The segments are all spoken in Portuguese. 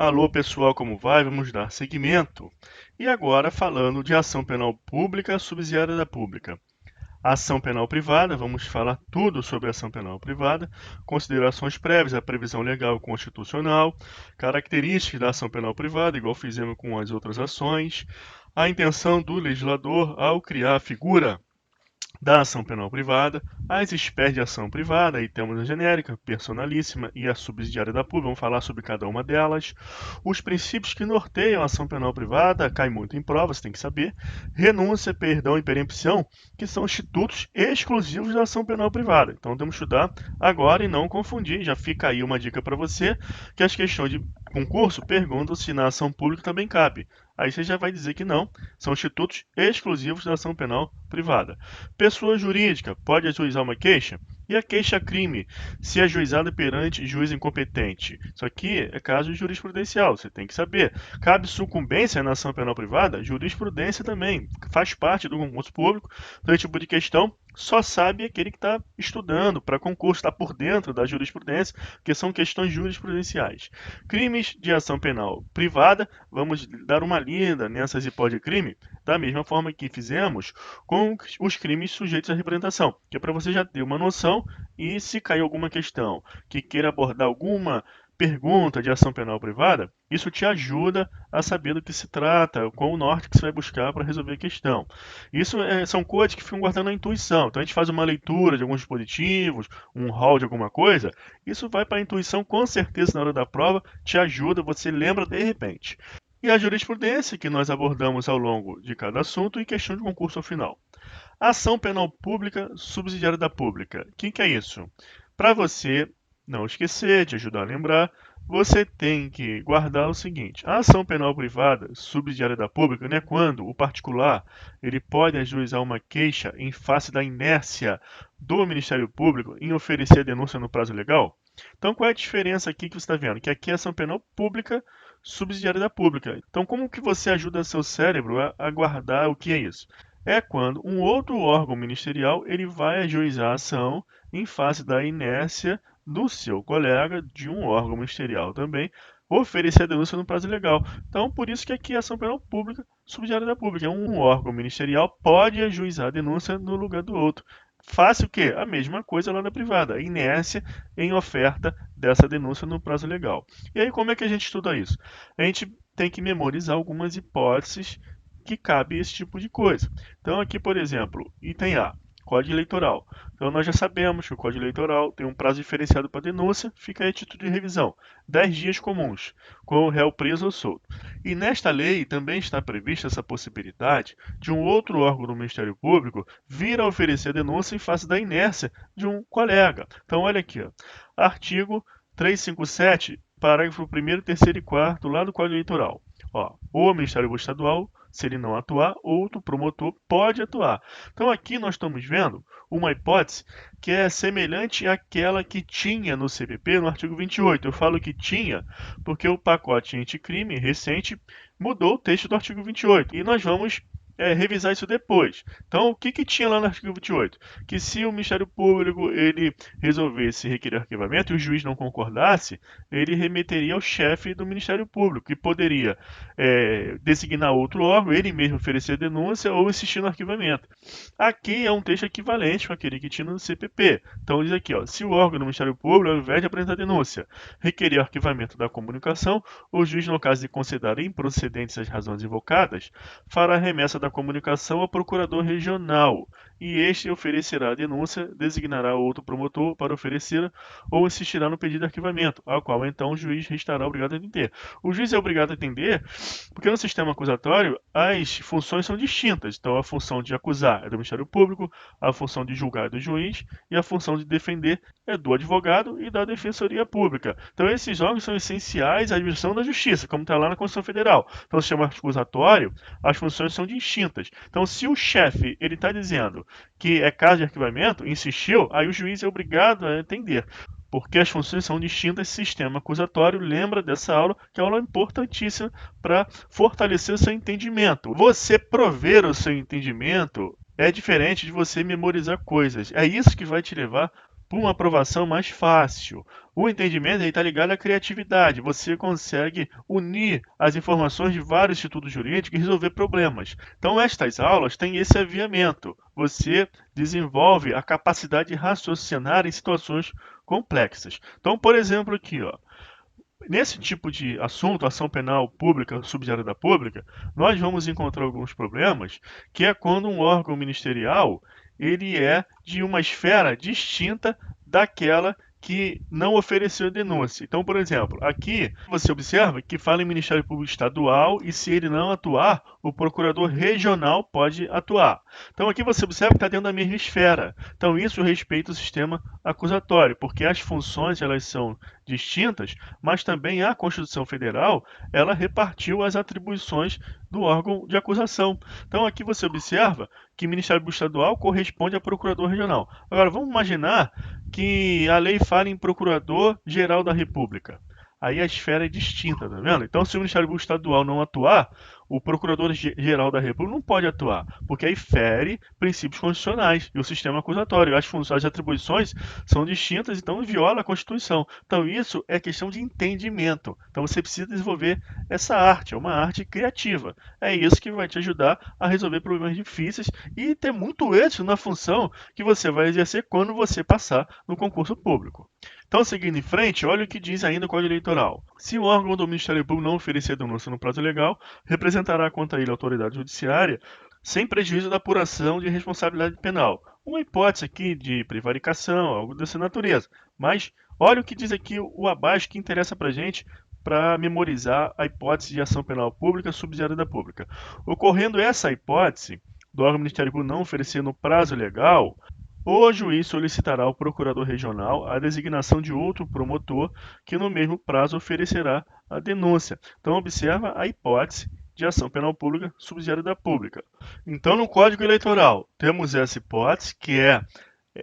Alô pessoal, como vai? Vamos dar seguimento. E agora falando de ação penal pública subsidiária da pública. Ação penal privada, vamos falar tudo sobre ação penal privada, considerações prévias à previsão legal e constitucional, características da ação penal privada, igual fizemos com as outras ações, a intenção do legislador ao criar a figura da ação penal privada, as espécies de ação privada, aí temos a genérica, personalíssima e a subsidiária da pública, vamos falar sobre cada uma delas. Os princípios que norteiam a ação penal privada, cai muito em prova, você tem que saber. Renúncia, perdão e perempção, que são institutos exclusivos da ação penal privada. Então temos que estudar agora e não confundir, já fica aí uma dica para você, que as questões de concurso perguntam se na ação pública também cabe. Aí você já vai dizer que não, são institutos exclusivos da ação penal privada. Pessoa jurídica pode ajuizar uma queixa? E a queixa-crime, se ajuizada perante juiz incompetente? Isso aqui é caso jurisprudencial, você tem que saber. Cabe sucumbência na ação penal privada? Jurisprudência também, faz parte do concurso público. Então, esse tipo de questão só sabe aquele que está estudando para concurso, está por dentro da jurisprudência, porque são questões jurisprudenciais. Crimes de ação penal privada, vamos dar uma lida nessas hipóteses de crime, da mesma forma que fizemos com os crimes sujeitos à representação, que é para você já ter uma noção e se cair alguma questão que queira abordar alguma pergunta de ação penal privada, isso te ajuda a saber do que se trata, qual o norte que você vai buscar para resolver a questão. Isso são coisas que ficam guardando a intuição. Então a gente faz uma leitura de alguns dispositivos, um rol de alguma coisa, isso vai para a intuição com certeza na hora da prova, te ajuda, você lembra de repente. E a jurisprudência, que nós abordamos ao longo de cada assunto e questão de concurso ao final. Ação penal pública subsidiária da pública. O que é isso? Para você não esquecer, te ajudar a lembrar, você tem que guardar o seguinte: a ação penal privada subsidiária da pública é quando o particular ele pode ajuizar uma queixa em face da inércia do Ministério Público em oferecer a denúncia no prazo legal. Então, qual é a diferença aqui que você está vendo? Que aqui é ação penal pública subsidiária da pública. Então, como que você ajuda seu cérebro a guardar o que é isso? É quando um outro órgão ministerial ele vai ajuizar a ação em face da inércia do seu colega, de um órgão ministerial também, oferecer a denúncia no prazo legal. Então, por isso que aqui é ação penal pública subsidiária da pública. Um órgão ministerial pode ajuizar a denúncia no lugar do outro. Faça o quê? A mesma coisa lá na privada, a inércia em oferta dessa denúncia no prazo legal. E aí, como é que a gente estuda isso? A gente tem que memorizar algumas hipóteses que cabe esse tipo de coisa. Então, aqui, por exemplo, item A, Código Eleitoral. Então, nós já sabemos que o Código Eleitoral tem um prazo diferenciado para denúncia, fica aí a título de revisão, 10 dias comuns, com o réu preso ou solto. E nesta lei também está prevista essa possibilidade de um outro órgão do Ministério Público vir a oferecer a denúncia em face da inércia de um colega. Então, olha aqui, ó, artigo 357, parágrafo 1º, 3º e 4º, lá do Código Eleitoral. Ó, o Ministério Público Estadual, se ele não atuar, outro promotor pode atuar. Então aqui nós estamos vendo uma hipótese que é semelhante àquela que tinha no CPP no artigo 28. Eu falo que tinha porque o pacote anticrime recente mudou o texto do artigo 28. E nós vamos revisar isso depois. Então, o que tinha lá no artigo 28? Que se o Ministério Público ele resolvesse requerer arquivamento e o juiz não concordasse, ele remeteria ao chefe do Ministério Público, que poderia designar outro órgão, ele mesmo oferecer denúncia ou insistir no arquivamento. Aqui é um texto equivalente com aquele que tinha no CPP. Então, diz aqui, ó, se o órgão do Ministério Público, ao invés de apresentar denúncia, requerer arquivamento da comunicação, o juiz, no caso de considerar improcedentes as razões invocadas, fará remessa da comunicação ao procurador regional e este oferecerá a denúncia, designará outro promotor para oferecer ou insistirá no pedido de arquivamento, ao qual então o juiz estará obrigado a atender. O juiz é obrigado a atender porque no sistema acusatório as funções são distintas. Então a função de acusar é do Ministério Público, a função de julgar é do juiz e a função de defender é do advogado e da Defensoria Pública. Então esses órgãos são essenciais à administração da justiça, como está lá na Constituição Federal. Então no sistema acusatório as funções são distintas. Então se o chefe ele está dizendo que é caso de arquivamento, insistiu, aí o juiz é obrigado a atender. Porque as funções são distintas, sistema acusatório, lembra dessa aula, que é uma aula importantíssima para fortalecer o seu entendimento. Você prover o seu entendimento é diferente de você memorizar coisas. É isso que vai te levar por uma aprovação mais fácil. O entendimento está ligado à criatividade. Você consegue unir as informações de vários institutos jurídicos e resolver problemas. Então, estas aulas têm esse aviamento. Você desenvolve a capacidade de raciocinar em situações complexas. Então, por exemplo, aqui, ó, nesse tipo de assunto, ação penal pública, subsidiária da pública, nós vamos encontrar alguns problemas, que é quando um órgão ministerial ele é de uma esfera distinta daquela que não ofereceu denúncia. Então, por exemplo, aqui você observa que fala em Ministério Público Estadual e se ele não atuar, o procurador regional pode atuar. Então, aqui você observa que está dentro da mesma esfera. Então, isso respeita o sistema acusatório, porque as funções elas são distintas, mas também a Constituição Federal ela repartiu as atribuições do órgão de acusação. Então, aqui você observa que o Ministério Público Estadual corresponde a procurador regional. Agora, vamos imaginar que a lei fala em Procurador-Geral da República. Aí a esfera é distinta, tá vendo? Então, se o Ministério Público Estadual não atuar, o Procurador-Geral da República não pode atuar, porque aí fere princípios constitucionais e o sistema acusatório. As funções e atribuições são distintas, então viola a Constituição. Então, isso é questão de entendimento. Então, você precisa desenvolver essa arte, é uma arte criativa. É isso que vai te ajudar a resolver problemas difíceis e ter muito êxito na função que você vai exercer quando você passar no concurso público. Então, seguindo em frente, olha o que diz ainda o Código Eleitoral. Se o órgão do Ministério Público não oferecer denúncia no prazo legal, representará contra ele a autoridade judiciária sem prejuízo da apuração de responsabilidade penal. Uma hipótese aqui de prevaricação, algo dessa natureza. Mas olha o que diz aqui o abaixo que interessa para a gente para memorizar a hipótese de ação penal pública subsidiária da pública. Ocorrendo essa hipótese do órgão do Ministério Público não oferecer no prazo legal, o juiz solicitará ao procurador regional a designação de outro promotor que no mesmo prazo oferecerá a denúncia. Então observa a hipótese de ação penal pública subsidiária da pública. Então no Código Eleitoral temos essa hipótese que é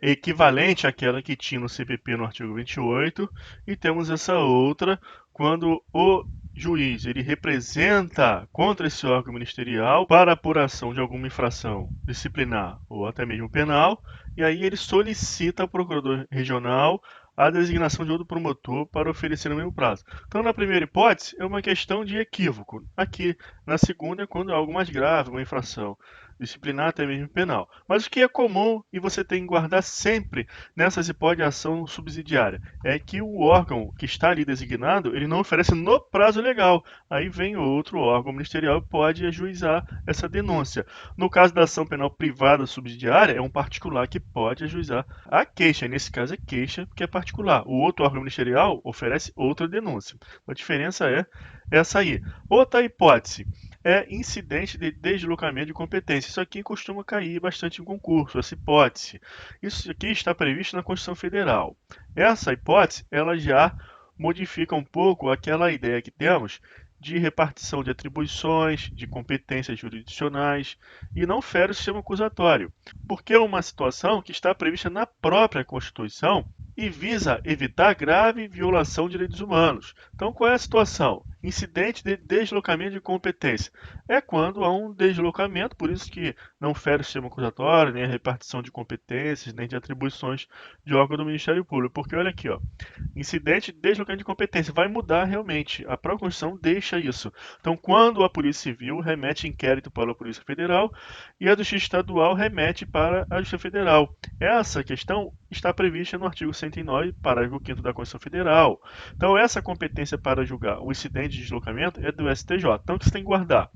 equivalente àquela que tinha no CPP no artigo 28 e temos essa outra quando o juiz ele representa contra esse órgão ministerial para apuração de alguma infração disciplinar ou até mesmo penal, e aí ele solicita ao procurador regional a designação de outro promotor para oferecer no mesmo prazo. Então, na primeira hipótese, é uma questão de equívoco. Aqui, na segunda, é quando é algo mais grave, uma infração disciplinar, até mesmo penal. Mas o que é comum e você tem que guardar sempre nessas hipóteses de ação subsidiária é que o órgão que está ali designado, ele não oferece no prazo legal. Aí vem outro órgão ministerial e pode ajuizar essa denúncia. No caso da ação penal privada subsidiária, é um particular que pode ajuizar a queixa. Nesse caso é queixa, que é particular. O outro órgão ministerial oferece outra denúncia. A diferença é essa aí. Outra hipótese é incidente de deslocamento de competência. Isso aqui costuma cair bastante em concurso, essa hipótese. Isso aqui está previsto na Constituição Federal. Essa hipótese, ela já modifica um pouco aquela ideia que temos de repartição de atribuições, de competências jurisdicionais, e não fere o sistema acusatório, porque é uma situação que está prevista na própria Constituição e visa evitar grave violação de direitos humanos. Então, qual é a situação? Incidente de deslocamento de competência. É quando há um deslocamento, por isso que não fere o sistema acusatório, nem a repartição de competências, nem de atribuições de órgão do Ministério Público. Porque olha aqui, ó, incidente de deslocamento de competência vai mudar realmente. A própria Constituição deixa isso. Então, quando a Polícia Civil remete inquérito para a Polícia Federal e a Justiça Estadual remete para a Justiça Federal. Essa questão está prevista no artigo 109, parágrafo 5º da Constituição Federal. Então, essa competência para julgar o incidente de deslocamento é do STJ. Então, o que você tem que guardar?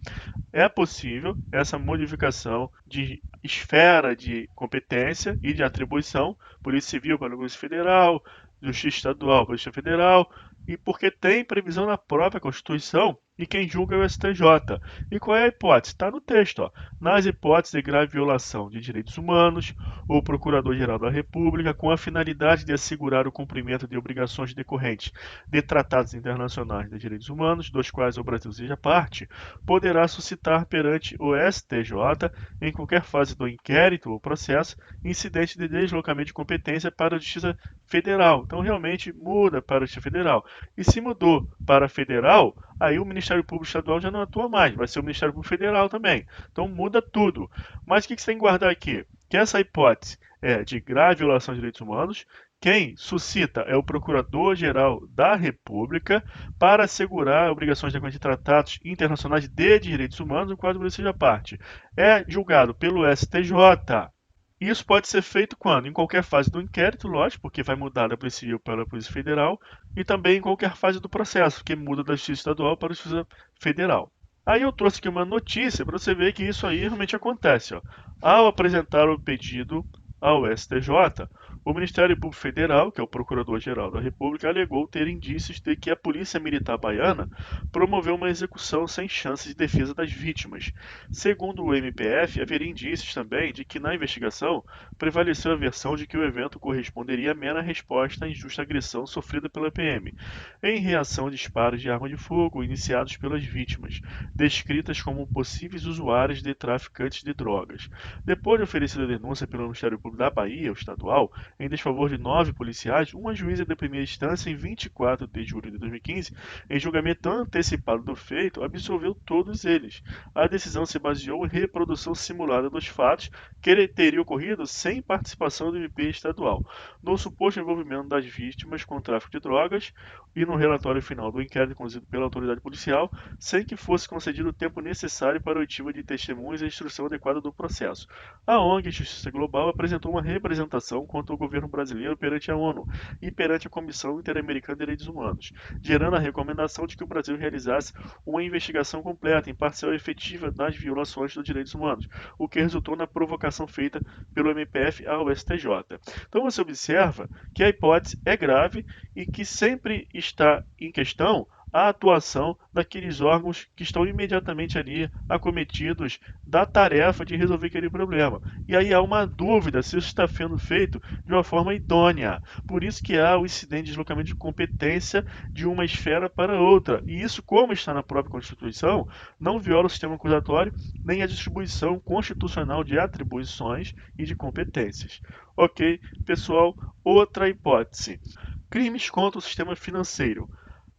É possível essa modificação de esfera de competência e de atribuição, Polícia Civil para a Polícia Federal, Justiça Estadual para a Justiça Federal, e porque tem previsão na própria Constituição e quem julga é o STJ. E qual é a hipótese? Está no texto. Ó. Nas hipóteses de grave violação de direitos humanos, o Procurador-Geral da República, com a finalidade de assegurar o cumprimento de obrigações decorrentes de tratados internacionais de direitos humanos, dos quais o Brasil seja parte, poderá suscitar perante o STJ, em qualquer fase do inquérito ou processo, incidente de deslocamento de competência para a Justiça Federal. Então, realmente muda para a Justiça Federal. E se mudou para a Federal, aí o Ministério Público Estadual já não atua mais, vai ser o Ministério Público Federal também. Então muda tudo. Mas o que você tem que guardar aqui? Que essa hipótese é de grave violação de direitos humanos, Quem suscita é o Procurador-Geral da República para assegurar obrigações de tratados internacionais de direitos humanos, no qual ele seja parte. É julgado pelo STJ. Isso pode ser feito quando? Em qualquer fase do inquérito, lógico, porque vai mudar da Polícia Civil para a Polícia Federal, e também em qualquer fase do processo, que muda da Justiça Estadual para a Justiça Federal. Aí eu trouxe aqui uma notícia para você ver que isso aí realmente acontece. Ó. Ao apresentar o pedido ao STJ, o Ministério Público Federal, que é o Procurador-Geral da República, alegou ter indícios de que a Polícia Militar Baiana promoveu uma execução sem chance de defesa das vítimas. Segundo o MPF, haveria indícios também de que na investigação prevaleceu a versão de que o evento corresponderia à mera resposta à injusta agressão sofrida pela PM, em reação a disparos de arma de fogo iniciados pelas vítimas, descritas como possíveis usuários de traficantes de drogas. Depois de oferecida a denúncia pelo Ministério Público da Bahia, o estadual, em desfavor de 9 policiais, uma juíza de primeira instância, em 24 de julho de 2015, em julgamento antecipado do feito, absolveu todos eles. A decisão se baseou em reprodução simulada dos fatos que teria ocorrido sem participação do MP estadual, no suposto envolvimento das vítimas com tráfico de drogas e no relatório final do inquérito conduzido pela autoridade policial, sem que fosse concedido o tempo necessário para a oitiva de testemunhas e a instrução adequada do processo. A ONG Justiça Global apresentou uma representação contra o governo brasileiro perante a ONU e perante a Comissão Interamericana de Direitos Humanos, gerando a recomendação de que o Brasil realizasse uma investigação completa, imparcial e efetiva das violações dos direitos humanos, o que resultou na provocação feita pelo MPF ao STJ. Então você observa que a hipótese é grave e que sempre está em questão a atuação daqueles órgãos que estão imediatamente ali acometidos da tarefa de resolver aquele problema. E aí há uma dúvida se isso está sendo feito de uma forma idônea. Por isso que há o incidente de deslocamento de competência de uma esfera para outra. E isso, como está na própria Constituição, não viola o sistema acusatório nem a distribuição constitucional de atribuições e de competências. Ok, pessoal? Outra hipótese. Crimes contra o sistema financeiro.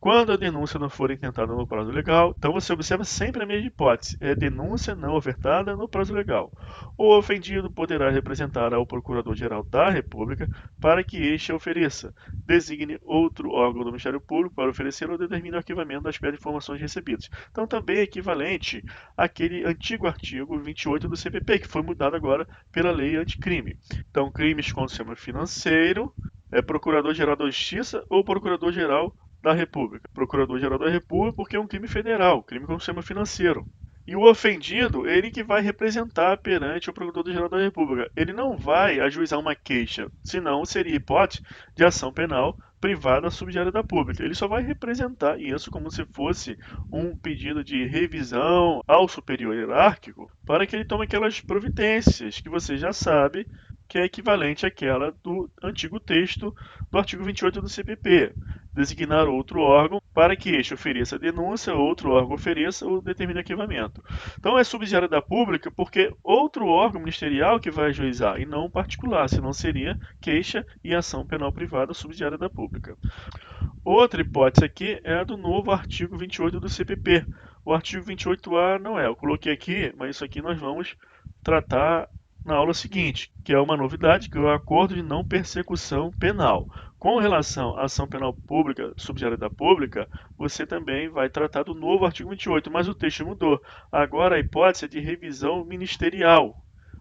Quando a denúncia não for intentada no prazo legal, então você observa sempre a mesma hipótese, é denúncia não ofertada no prazo legal. O ofendido poderá representar ao Procurador-Geral da República para que este ofereça, designe outro órgão do Ministério Público para oferecer ou determine o arquivamento das informações recebidas. Então também é equivalente àquele antigo artigo 28 do CPP, que foi mudado agora pela lei anticrime. Então, crimes contra o sistema financeiro, é Procurador-Geral da Justiça ou Procurador-Geral da República. Procurador-Geral da República porque é um crime federal, crime contra o sistema financeiro. E o ofendido, ele que vai representar perante o Procurador-Geral da República. Ele não vai ajuizar uma queixa, senão seria hipótese de ação penal privada subsidiária da pública. Ele só vai representar isso como se fosse um pedido de revisão ao superior hierárquico para que ele tome aquelas providências que você já sabe que é equivalente àquela do antigo texto do artigo 28 do CPP. Designar outro órgão para que este ofereça a denúncia, outro órgão ofereça ou determine arquivamento. Então é subsidiária da pública porque outro órgão ministerial que vai ajuizar e não um particular, senão seria queixa e ação penal privada subsidiária da pública. Outra hipótese aqui é a do novo artigo 28 do CPP. O artigo 28A não é, eu coloquei aqui, mas isso aqui nós vamos tratar na aula seguinte, que é uma novidade, que é o acordo de não persecução penal. Com relação à ação penal pública, subsidiária da pública, você também vai tratar do novo artigo 28, mas o texto mudou. Agora a hipótese é de revisão ministerial.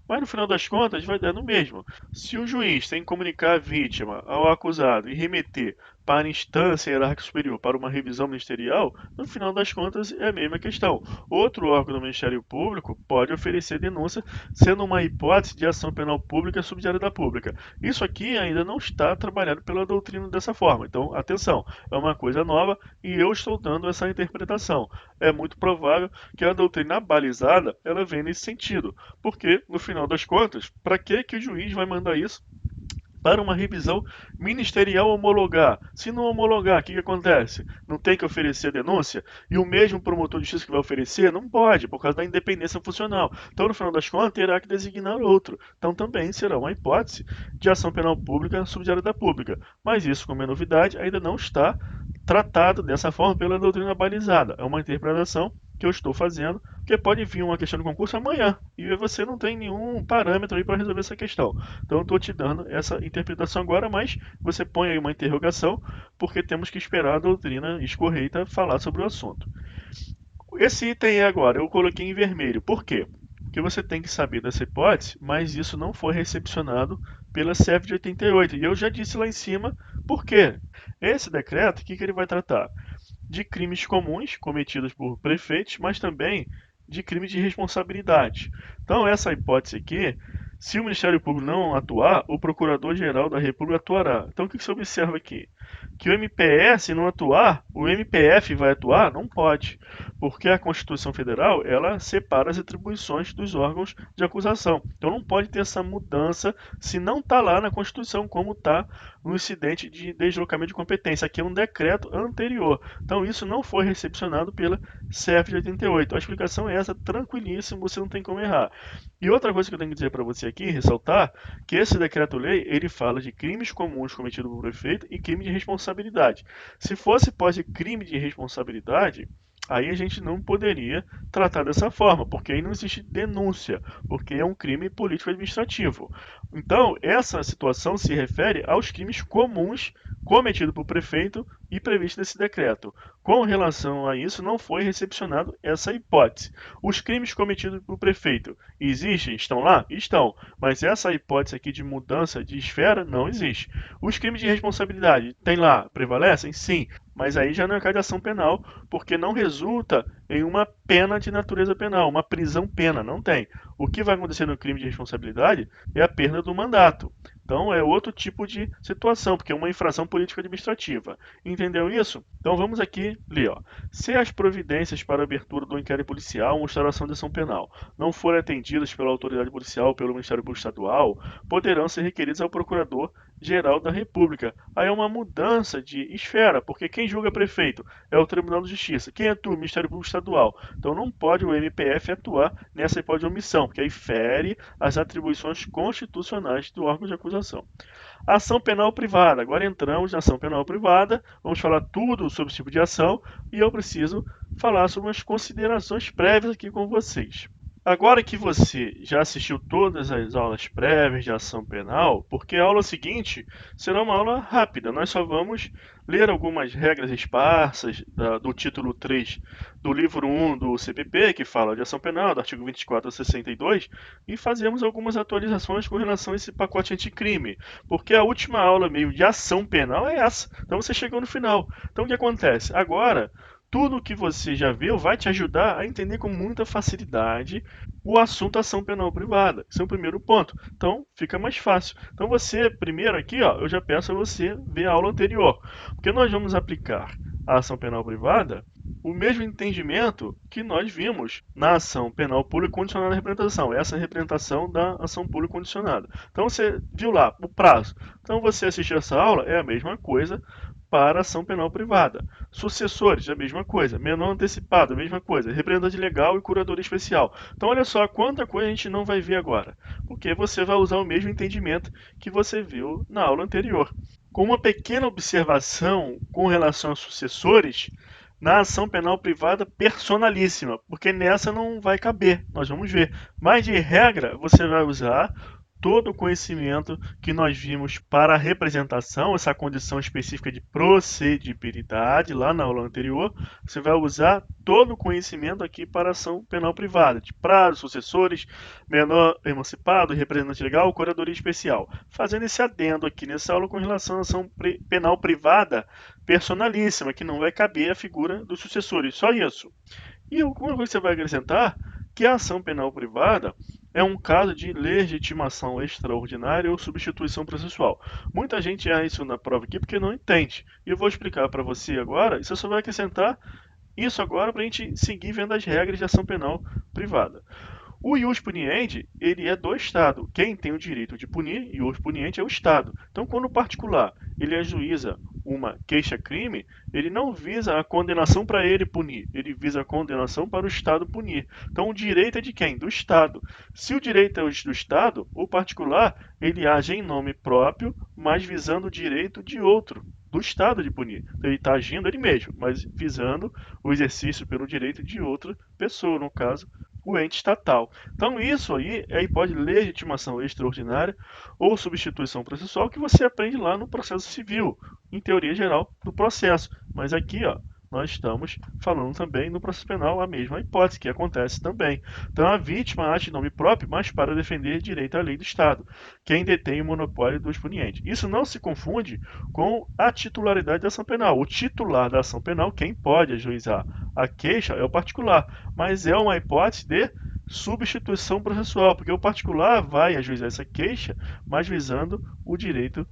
Mas no final das contas vai dar no mesmo. Se o juiz tem que comunicar a vítima ao acusado e remeter para a instância hierárquica superior para uma revisão ministerial, no final das contas é a mesma questão. Outro órgão do Ministério Público pode oferecer denúncia, sendo uma hipótese de ação penal pública subsidiária da pública. Isso aqui ainda não está trabalhado pela doutrina dessa forma. Então, atenção, é uma coisa nova e eu estou dando essa interpretação. É muito provável que a doutrina balizada ela venha nesse sentido, porque no final das contas, para que o juiz vai mandar isso para uma revisão ministerial homologar? Se não homologar, o que acontece? Não tem que oferecer denúncia? E o mesmo promotor de justiça que vai oferecer não pode, por causa da independência funcional. Então, no final das contas, terá que designar outro. Então, também será uma hipótese de ação penal pública subsidiária da pública. Mas isso, como é novidade, ainda não está tratado dessa forma pela doutrina balizada. É uma interpretação que eu estou fazendo, porque pode vir uma questão de concurso amanhã, e você não tem nenhum parâmetro aí para resolver essa questão. Então eu estou te dando essa interpretação agora, mas você põe aí uma interrogação, porque temos que esperar a doutrina escorreita falar sobre o assunto. Esse item agora eu coloquei em vermelho. Por quê? Porque você tem que saber dessa hipótese, mas isso não foi recepcionado pela CEF de 88. E eu já disse lá em cima por quê. Esse decreto, o que ele vai tratar? De crimes comuns cometidos por prefeitos, mas também de crimes de responsabilidade. Então, essa hipótese aqui, se o Ministério Público não atuar, o Procurador-Geral da República atuará. Então, o que você observa aqui? Que o MPS não atuar, o MPF vai atuar? Não pode, porque a Constituição Federal, ela separa as atribuições dos órgãos de acusação. Então, não pode ter essa mudança se não está lá na Constituição, como está no incidente de deslocamento de competência. Aqui é um decreto anterior. Então, isso não foi recepcionado pela CEF de 88. A explicação é essa, tranquilíssimo, você não tem como errar. E outra coisa que eu tenho que dizer para você aqui, ressaltar, que esse decreto-lei, ele fala de crimes comuns cometidos por prefeito e crime de responsabilidade. Se fosse pós de crime de responsabilidade, aí a gente não poderia tratar dessa forma, porque aí não existe denúncia, porque é um crime político-administrativo. Então, essa situação se refere aos crimes comuns cometidos por prefeito e previsto nesse decreto. Com relação a isso, não foi recepcionado essa hipótese. Os crimes cometidos por prefeito existem? Estão lá? Estão. Mas essa hipótese aqui de mudança de esfera não existe. Os crimes de responsabilidade, tem lá? Prevalecem? Sim. Mas aí já não é caso de ação penal, porque não resulta em uma pena de natureza penal, uma prisão-pena, não tem. O que vai acontecer no crime de responsabilidade é a perda do mandato. Então é outro tipo de situação, porque é uma infração político-administrativa. Entendeu isso? Então vamos aqui ler. Ó. Se as providências para a abertura do inquérito policial ou instauração de ação penal não forem atendidas pela autoridade policial ou pelo Ministério Público Estadual, poderão ser requeridas ao Procurador-Geral da República. Aí é uma mudança de esfera, porque quem julga prefeito é o Tribunal de Justiça. Quem atua? O Ministério Público Estadual. Então não pode o MPF atuar nessa hipótese de omissão, porque aí fere as atribuições constitucionais do órgão de acusação. Ação penal privada. Agora entramos na ação penal privada. Vamos falar tudo sobre esse tipo de ação e eu preciso falar sobre umas considerações prévias aqui com vocês. Agora que você já assistiu todas as aulas prévias de ação penal, porque a aula seguinte será uma aula rápida, nós só vamos ler algumas regras esparsas do título 3 do livro 1 do CPP, que fala de ação penal, do artigo 24 a 62, e fazemos algumas atualizações com relação a esse pacote anticrime, porque a última aula meio de ação penal é essa, então você chegou no final. Então o que acontece? Agora, tudo que você já viu vai te ajudar a entender com muita facilidade o assunto ação penal privada. Esse é o primeiro ponto. Então, fica mais fácil. Então, você, primeiro aqui, ó, eu já peço a você ver a aula anterior. Porque nós vamos aplicar a ação penal privada o mesmo entendimento que nós vimos na ação penal pública condicionada à representação. Essa é a representação da ação pública condicionada. Então, você viu lá o prazo. Então, você assistir essa aula é a mesma coisa para ação penal privada. Sucessores, a mesma coisa. Menor antecipado, a mesma coisa. Representante legal e curadoria especial. Então, olha só quanta coisa a gente não vai ver agora. Porque você vai usar o mesmo entendimento que você viu na aula anterior. Com uma pequena observação com relação aos sucessores, na ação penal privada personalíssima, porque nessa não vai caber, nós vamos ver. Mas, de regra, você vai usar todo o conhecimento que nós vimos para a representação, essa condição específica de procedibilidade, lá na aula anterior, você vai usar todo o conhecimento aqui para a ação penal privada, de prazo, sucessores, menor emancipado, representante legal, curadoria especial. Fazendo esse adendo aqui nessa aula com relação à ação penal privada personalíssima, que não vai caber a figura dos sucessores, só isso. E uma coisa que você vai acrescentar, que a ação penal privada é um caso de legitimação extraordinária ou substituição processual. Muita gente erra isso na prova aqui porque não entende. E eu vou explicar para você agora, e você só vai acrescentar isso agora para a gente seguir vendo as regras de ação penal privada. O ius puniendi, ele é do Estado. Quem tem o direito de punir, ius puniendi, é o Estado. Então, quando o particular ele ajuiza uma queixa-crime, ele não visa a condenação para ele punir, ele visa a condenação para o Estado punir. Então, o direito é de quem? Do Estado. Se o direito é do Estado, o particular ele age em nome próprio, mas visando o direito de outro. do Estado de punir. Ele está agindo ele mesmo, mas visando o exercício pelo direito de outra pessoa, no caso, o ente estatal. Então isso aí é a hipótese de legitimação extraordinária ou substituição processual que você aprende lá no processo civil, em teoria geral do processo. Mas aqui, ó, nós estamos falando também no processo penal a mesma hipótese, que acontece também. Então a vítima age em nome próprio, mas para defender direito à lei do Estado, quem detém o monopólio do exponiente. Isso não se confunde com a titularidade da ação penal. O titular da ação penal, quem pode ajuizar a queixa, é o particular, mas é uma hipótese de substituição processual, porque o particular vai ajuizar essa queixa, mas visando o direito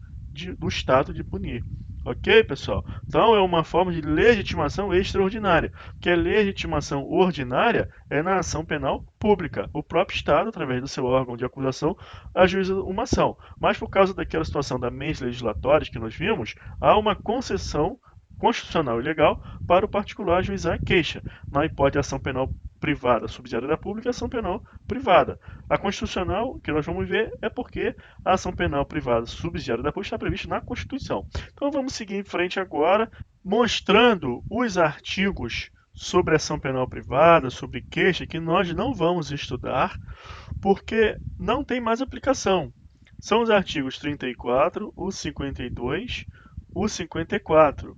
do Estado de punir. Ok, pessoal? Então é uma forma de legitimação extraordinária, que a legitimação ordinária é na ação penal pública. O próprio Estado, através do seu órgão de acusação, ajuiza uma ação. Mas por causa daquela situação da mens legislatórias que nós vimos, há uma concessão constitucional e legal para o particular ajuizar a queixa, na hipótese de ação penal privada subsidiária da pública e ação penal privada. A constitucional, que nós vamos ver, é porque a ação penal privada subsidiária da pública está prevista na Constituição. Então vamos seguir em frente agora, mostrando os artigos sobre ação penal privada, sobre queixa, que nós não vamos estudar, porque não tem mais aplicação. São os artigos 34, o 52, o 54.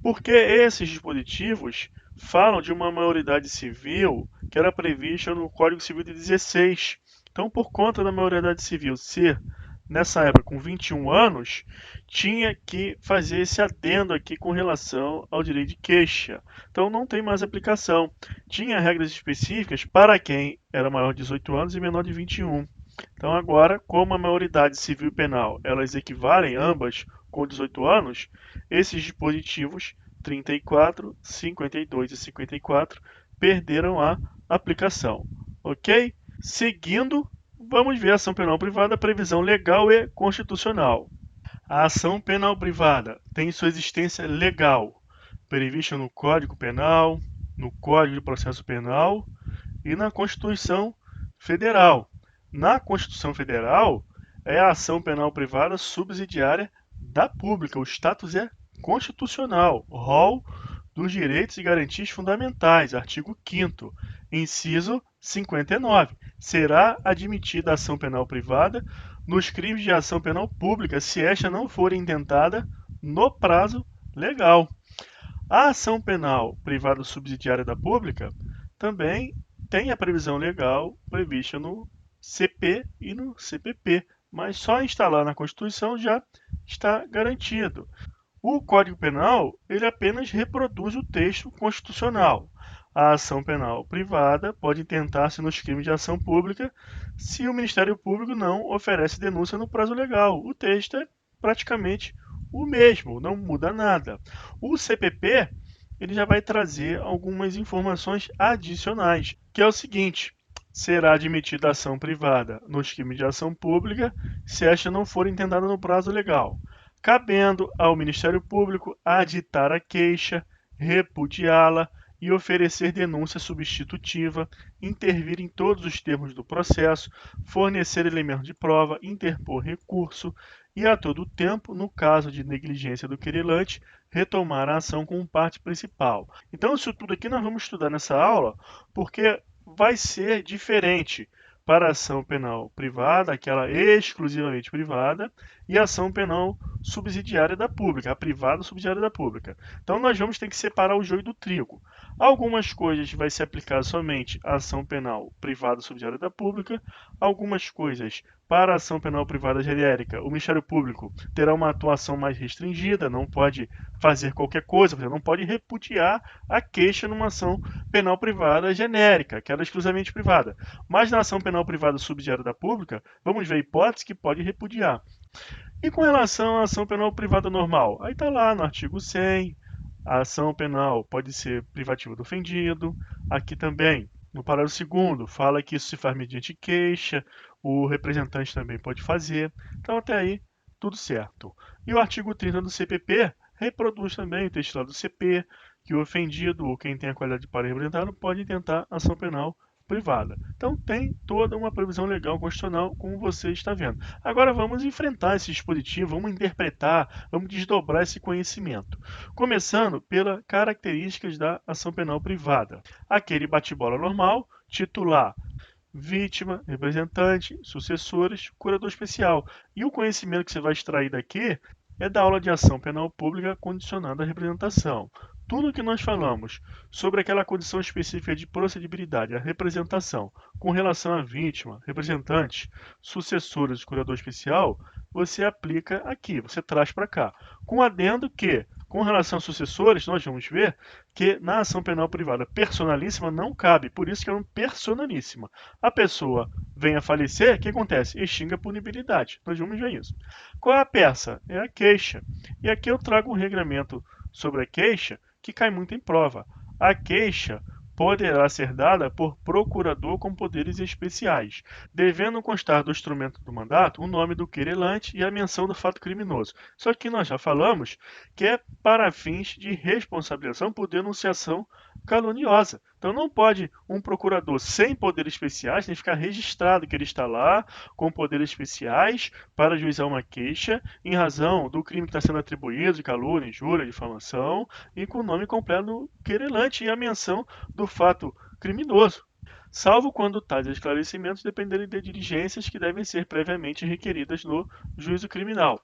Porque esses dispositivos falam de uma maioridade civil que era prevista no Código Civil de 16. Então, por conta da maioridade civil ser, nessa época, com 21 anos, tinha que fazer esse adendo aqui com relação ao direito de queixa. Então, não tem mais aplicação. Tinha regras específicas para quem era maior de 18 anos e menor de 21. Então, agora, como a maioridade civil e penal, elas equivalem ambas com 18 anos, esses dispositivos 34, 52 e 54 perderam a aplicação. Ok? Seguindo, vamos ver a ação penal privada, previsão legal e constitucional. A ação penal privada tem sua existência legal, prevista no Código Penal, no Código de Processo Penal e na Constituição Federal. Na Constituição Federal, é a ação penal privada subsidiária da pública. O status é constitucional. Rol dos direitos e garantias fundamentais, artigo 5º, inciso 59. Será admitida a ação penal privada nos crimes de ação penal pública se esta não for intentada no prazo legal. A ação penal privada subsidiária da pública também tem a previsão legal prevista no CP e no CPP, mas só instalar na Constituição já está garantido. O Código Penal ele apenas reproduz o texto constitucional. A ação penal privada pode intentar-se nos crimes de ação pública se o Ministério Público não oferece denúncia no prazo legal. O texto é praticamente o mesmo, não muda nada. O CPP ele já vai trazer algumas informações adicionais, que é o seguinte: será admitida ação privada nos crimes de ação pública se esta não for intentada no prazo legal, cabendo ao Ministério Público aditar a queixa, repudiá-la e oferecer denúncia substitutiva, intervir em todos os termos do processo, fornecer elementos de prova, interpor recurso e, a todo tempo, no caso de negligência do querelante, retomar a ação como parte principal. Então, isso tudo aqui nós vamos estudar nessa aula, porque vai ser diferente para a ação penal privada, aquela exclusivamente privada, e a ação penal subsidiária da pública, a privada subsidiária da pública. Então nós vamos ter que separar o joio do trigo. Algumas coisas vai se aplicar somente à ação penal privada subsidiária da pública, algumas coisas para a ação penal privada genérica, o Ministério Público terá uma atuação mais restringida, não pode fazer qualquer coisa, você não pode repudiar a queixa numa ação penal privada genérica, que era exclusivamente privada. Mas na ação penal privada subsidiária da pública, vamos ver a hipótese que pode repudiar. E com relação à ação penal privada normal? Aí está lá no artigo 100, a ação penal pode ser privativa do ofendido. Aqui também, no parágrafo 2º, fala que isso se faz mediante queixa, o representante também pode fazer. Então, até aí, tudo certo. E o artigo 30 do CPP reproduz também o texto lá do CP, que o ofendido ou quem tem a qualidade de par representado pode intentar ação penal privada. Então tem toda uma previsão legal constitucional, como você está vendo. Agora vamos enfrentar esse dispositivo, vamos interpretar, vamos desdobrar esse conhecimento. Começando pelas características da ação penal privada. Aquele bate-bola normal, titular, vítima, representante, sucessores, curador especial. E o conhecimento que você vai extrair daqui é da aula de ação penal pública condicionada à representação. Tudo que nós falamos sobre aquela condição específica de procedibilidade, a representação, com relação à vítima, representante, sucessores e curador especial, você aplica aqui, você traz para cá. Com adendo que, com relação aos sucessores, nós vamos ver que na ação penal privada personalíssima não cabe, por isso que é um personalíssima. A pessoa vem a falecer, o que acontece? Extingue a punibilidade. Nós vamos ver isso. Qual é a peça? É a queixa. E aqui eu trago um regramento sobre a queixa que cai muito em prova. A queixa poderá ser dada por procurador com poderes especiais, devendo constar do instrumento do mandato o nome do querelante e a menção do fato criminoso. Só que nós já falamos que é para fins de responsabilização por denunciação caluniosa. Então não pode um procurador sem poderes especiais nem ficar registrado que ele está lá com poderes especiais para ajuizar uma queixa em razão do crime que está sendo atribuído, de calúnia, injúria, difamação, e com o nome completo do querelante e a menção do fato criminoso, salvo quando tais esclarecimentos dependerem de diligências que devem ser previamente requeridas no juízo criminal.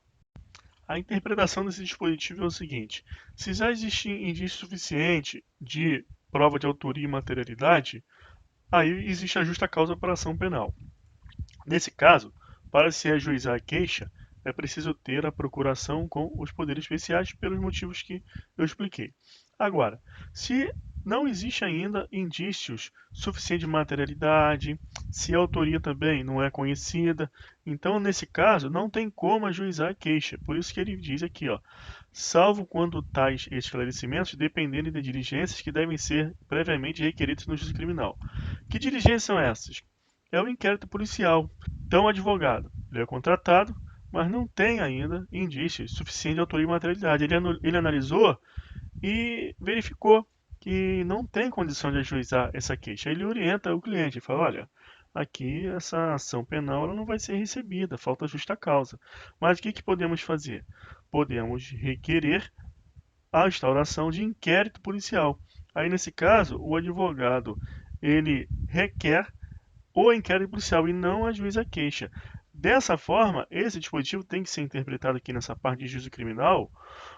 A interpretação desse dispositivo é o seguinte: se já existe indício suficiente de prova de autoria e materialidade, aí existe a justa causa para a ação penal. Nesse caso, para se ajuizar a queixa, é preciso ter a procuração com os poderes especiais pelos motivos que eu expliquei. Agora, se não existe ainda indícios suficientes de materialidade, se a autoria também não é conhecida, então nesse caso não tem como ajuizar a queixa. Por isso que ele diz aqui, ó, salvo quando tais esclarecimentos dependerem de diligências que devem ser previamente requeridas no juízo criminal. Que diligências são essas? É o inquérito policial. Então, o advogado, ele é contratado, mas não tem ainda indícios suficientes de autoria e materialidade. Ele analisou e verificou que não tem condição de ajuizar essa queixa. Ele orienta o cliente e fala: olha, aqui essa ação penal ela não vai ser recebida, falta justa causa. Mas o que podemos fazer? Podemos requerer a instauração de inquérito policial. Aí, nesse caso, o advogado ele requer o inquérito policial e não ajuiza a queixa. Dessa forma, esse dispositivo tem que ser interpretado aqui nessa parte de juízo criminal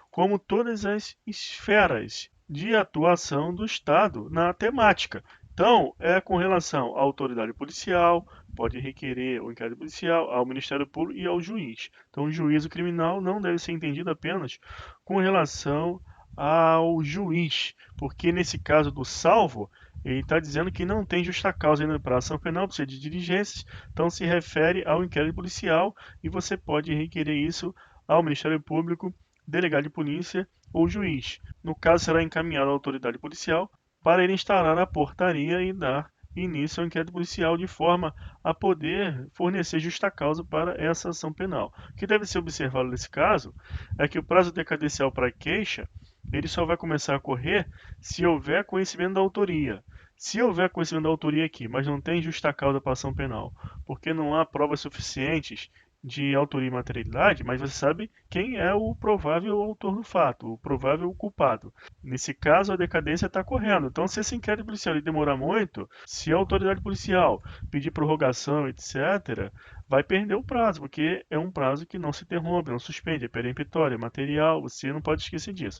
como todas as esferas de atuação do Estado na temática. Então, é com relação à autoridade policial, pode requerer o inquérito policial, ao Ministério Público e ao juiz. Então, o juízo criminal não deve ser entendido apenas com relação ao juiz, porque nesse caso do salvo, ele está dizendo que não tem justa causa ainda para ação penal, precisa de diligências, então se refere ao inquérito policial e você pode requerer isso ao Ministério Público, delegado de polícia ou juiz. No caso, será encaminhado à autoridade policial para ele instaurar a portaria e dar início ao inquérito policial de forma a poder fornecer justa causa para essa ação penal. O que deve ser observado nesse caso é que o prazo decadencial para a queixa ele só vai começar a correr se houver conhecimento da autoria. Se houver conhecimento da autoria aqui, mas não tem justa causa para ação penal, porque não há provas suficientes de autoria e materialidade, mas você sabe quem é o provável autor do fato, o provável culpado. Nesse caso, a decadência está correndo. Então, se esse inquérito policial demorar muito, se a autoridade policial pedir prorrogação, etc., vai perder o prazo, porque é um prazo que não se interrompe, não suspende, é peremptório, é material, você não pode esquecer disso.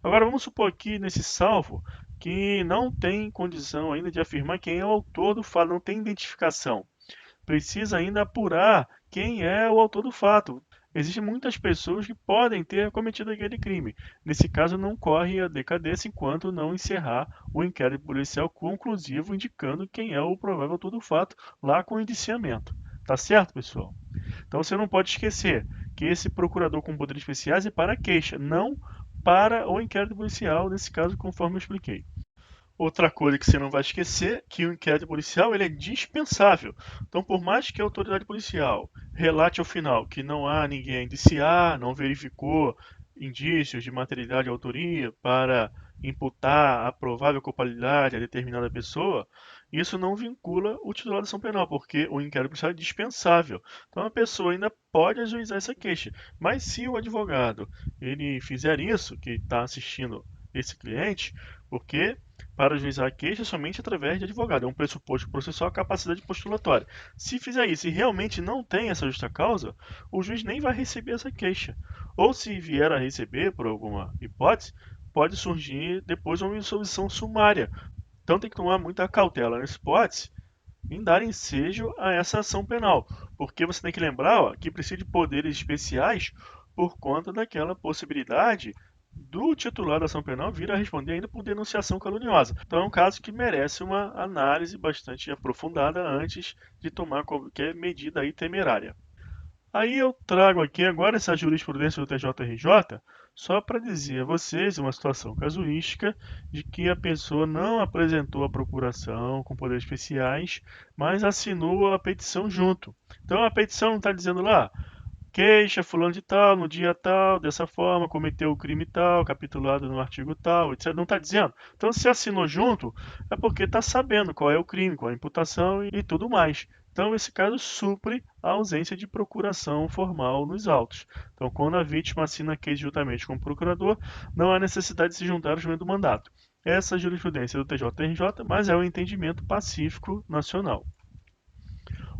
Agora, vamos supor aqui, nesse salvo, que não tem condição ainda de afirmar quem é o autor do fato, não tem identificação. Precisa ainda apurar quem é o autor do fato. Existem muitas pessoas que podem ter cometido aquele crime. Nesse caso, não corre a decadência enquanto não encerrar o inquérito policial conclusivo indicando quem é o provável autor do fato lá com o indiciamento. Tá certo, pessoal? Então você não pode esquecer que esse procurador com poderes especiais é para a queixa, não para o inquérito policial, nesse caso, conforme eu expliquei. Outra coisa que você não vai esquecer, que o inquérito policial ele é dispensável. Então, por mais que a autoridade policial relate ao final que não há ninguém a indiciar, não verificou indícios de materialidade e autoria para imputar a provável culpabilidade a determinada pessoa, isso não vincula o titular da ação penal, porque o inquérito policial é dispensável. Então a pessoa ainda pode ajuizar essa queixa. Mas se o advogado ele fizer isso, que está assistindo esse cliente, porque para ajuizar a queixa somente através de advogado, é um pressuposto processual a capacidade postulatória. Se fizer isso e realmente não tem essa justa causa, o juiz nem vai receber essa queixa. Ou se vier a receber por alguma hipótese, pode surgir depois uma absolvição sumária. Então tem que tomar muita cautela nessa hipótese em dar ensejo a essa ação penal, porque você tem que lembrar que precisa de poderes especiais por conta daquela possibilidade do titular da ação penal vir a responder ainda por denunciação caluniosa. Então é um caso que merece uma análise bastante aprofundada antes de tomar qualquer medida aí temerária. Aí eu trago aqui agora essa jurisprudência do TJRJ só para dizer a vocês uma situação casuística de que a pessoa não apresentou a procuração com poderes especiais, mas assinou a petição junto. Então a petição não está dizendo lá, queixa fulano de tal, no dia tal, dessa forma, cometeu o crime tal, capitulado no artigo tal, etc. Não está dizendo. Então, se assinou junto, é porque está sabendo qual é o crime, qual é a imputação e tudo mais. Então, esse caso supre a ausência de procuração formal nos autos. Então, quando a vítima assina a queixa juntamente com o procurador, não há necessidade de se juntar ao julgamento do mandato. Essa é a jurisprudência do TJRJ, mas é um entendimento pacífico nacional.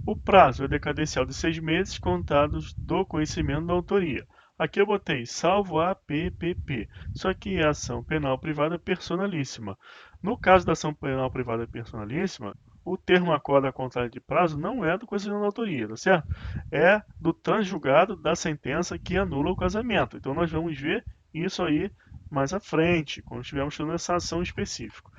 O prazo é decadencial de 6 meses contados do conhecimento da autoria. Aqui eu botei salvo a PPP, só que é ação penal privada personalíssima. No caso da ação penal privada personalíssima, o termo acordo contrário de prazo não é do conhecimento da autoria, tá certo? É do transjugado da sentença que anula o casamento. Então nós vamos ver isso aí mais à frente, quando estivermos estudando essa ação específica.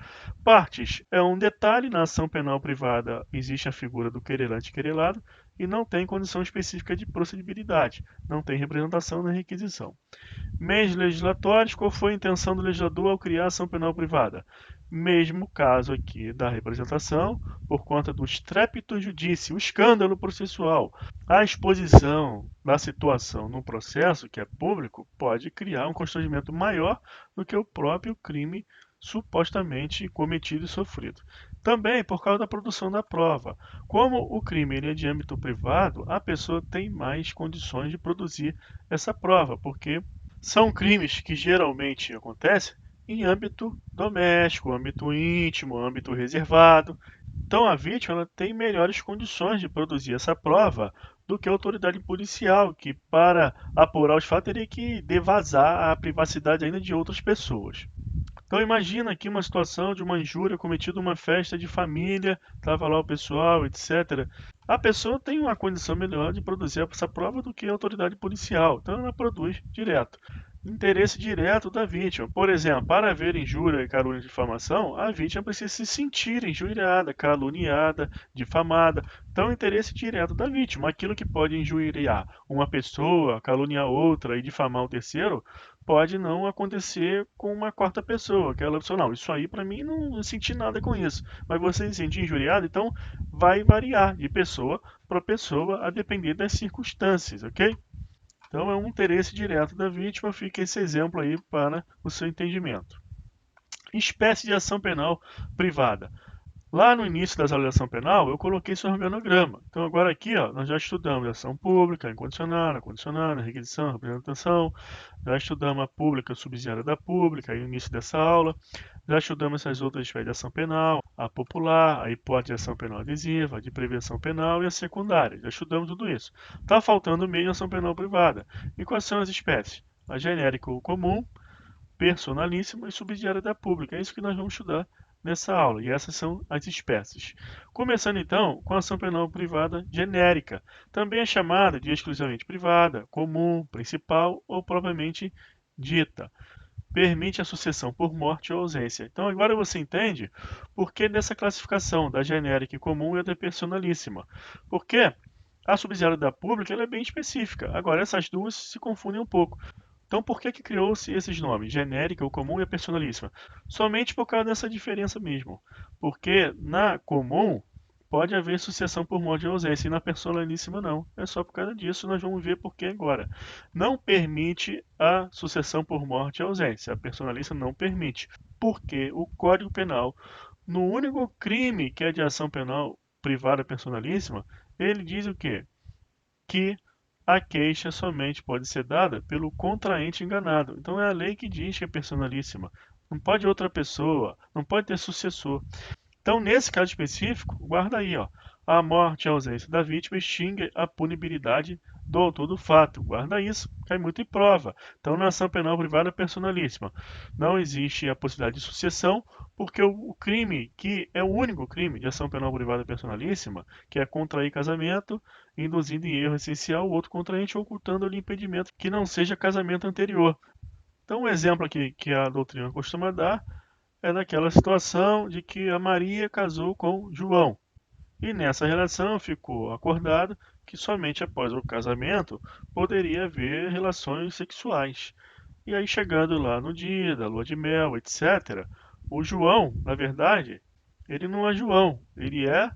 Partes. É um detalhe, na ação penal privada existe a figura do querelante e querelado e não tem condição específica de procedibilidade, não tem representação nem requisição. Meios legislatórios, qual foi a intenção do legislador ao criar a ação penal privada? Mesmo caso aqui da representação, por conta do strepito judice, o escândalo processual, a exposição da situação no processo, que é público, pode criar um constrangimento maior do que o próprio crime supostamente cometido e sofrido. Também por causa da produção da prova. Como o crime ele é de âmbito privado, a pessoa tem mais condições de produzir essa prova, porque são crimes que geralmente acontecem em âmbito doméstico, âmbito íntimo, âmbito reservado. Então a vítima ela tem melhores condições de produzir essa prova do que a autoridade policial, que para apurar os fatos teria que devasar a privacidade ainda de outras pessoas. Então imagina aqui uma situação de uma injúria cometida numa festa de família, estava lá o pessoal, etc. A pessoa tem uma condição melhor de produzir essa prova do que a autoridade policial, então ela produz direto. Interesse direto da vítima. Por exemplo, para haver injúria e calúnia e difamação, a vítima precisa se sentir injuriada, caluniada, difamada. Então, interesse direto da vítima. Aquilo que pode injuriar uma pessoa, caluniar outra e difamar o terceiro, pode não acontecer com uma quarta pessoa, que ela pessoa, não, isso aí para mim não senti nada com isso. Mas você se sente injuriado, então vai variar de pessoa para pessoa a depender das circunstâncias, ok? Então é um interesse direto da vítima, fica esse exemplo aí para o seu entendimento. Espécie de ação penal privada. Lá no início das aulas de ação penal, eu coloquei esse organograma. Então agora aqui, nós já estudamos ação pública, incondicionada, condicionada, requisição, representação, já estudamos a pública subsidiária da pública, aí no início dessa aula, já estudamos essas outras espécies de ação penal, a popular, a hipótese de ação penal adesiva, a de prevenção penal e a secundária. Já estudamos tudo isso. Está faltando mesmo a ação penal privada. E quais são as espécies? A genérica ou comum, personalíssima e subsidiária da pública. É isso que nós vamos estudar nessa aula, e essas são as espécies. Começando então com a ação penal privada genérica, também é chamada de exclusivamente privada, comum, principal ou propriamente dita. Permite a sucessão por morte ou ausência. Então agora você entende por que dessa classificação da genérica e comum e da personalíssima. Porque a subsidiária da pública ela é bem específica. Agora essas duas se confundem um pouco. Então, por que criou-se esses nomes, genérica, o comum e a personalíssima? Somente por causa dessa diferença mesmo. Porque na comum pode haver sucessão por morte ou ausência, e na personalíssima não. É só por causa disso, nós vamos ver por que agora. Não permite a sucessão por morte ou ausência. A personalíssima não permite. Porque o Código Penal, no único crime que é de ação penal privada personalíssima, ele diz o quê? Que a queixa somente pode ser dada pelo contraente enganado. Então é a lei que diz que é personalíssima. Não pode outra pessoa, não pode ter sucessor. Então, nesse caso específico, guarda aí, ó, a morte e a ausência da vítima extingue a punibilidade do autor do fato. Guarda isso, cai muito em prova. Então, na ação penal privada personalíssima, não existe a possibilidade de sucessão, porque o crime, que é o único crime de ação penal privada personalíssima, que é contrair casamento, induzindo em erro essencial o outro contraente, ocultando-lhe impedimento que não seja casamento anterior. Então, um exemplo aqui que a doutrina costuma dar é daquela situação de que a Maria casou com João. E nessa relação ficou acordado que somente após o casamento poderia haver relações sexuais. E aí, chegando lá no dia da lua de mel, etc., o João, na verdade, ele não é João, ele é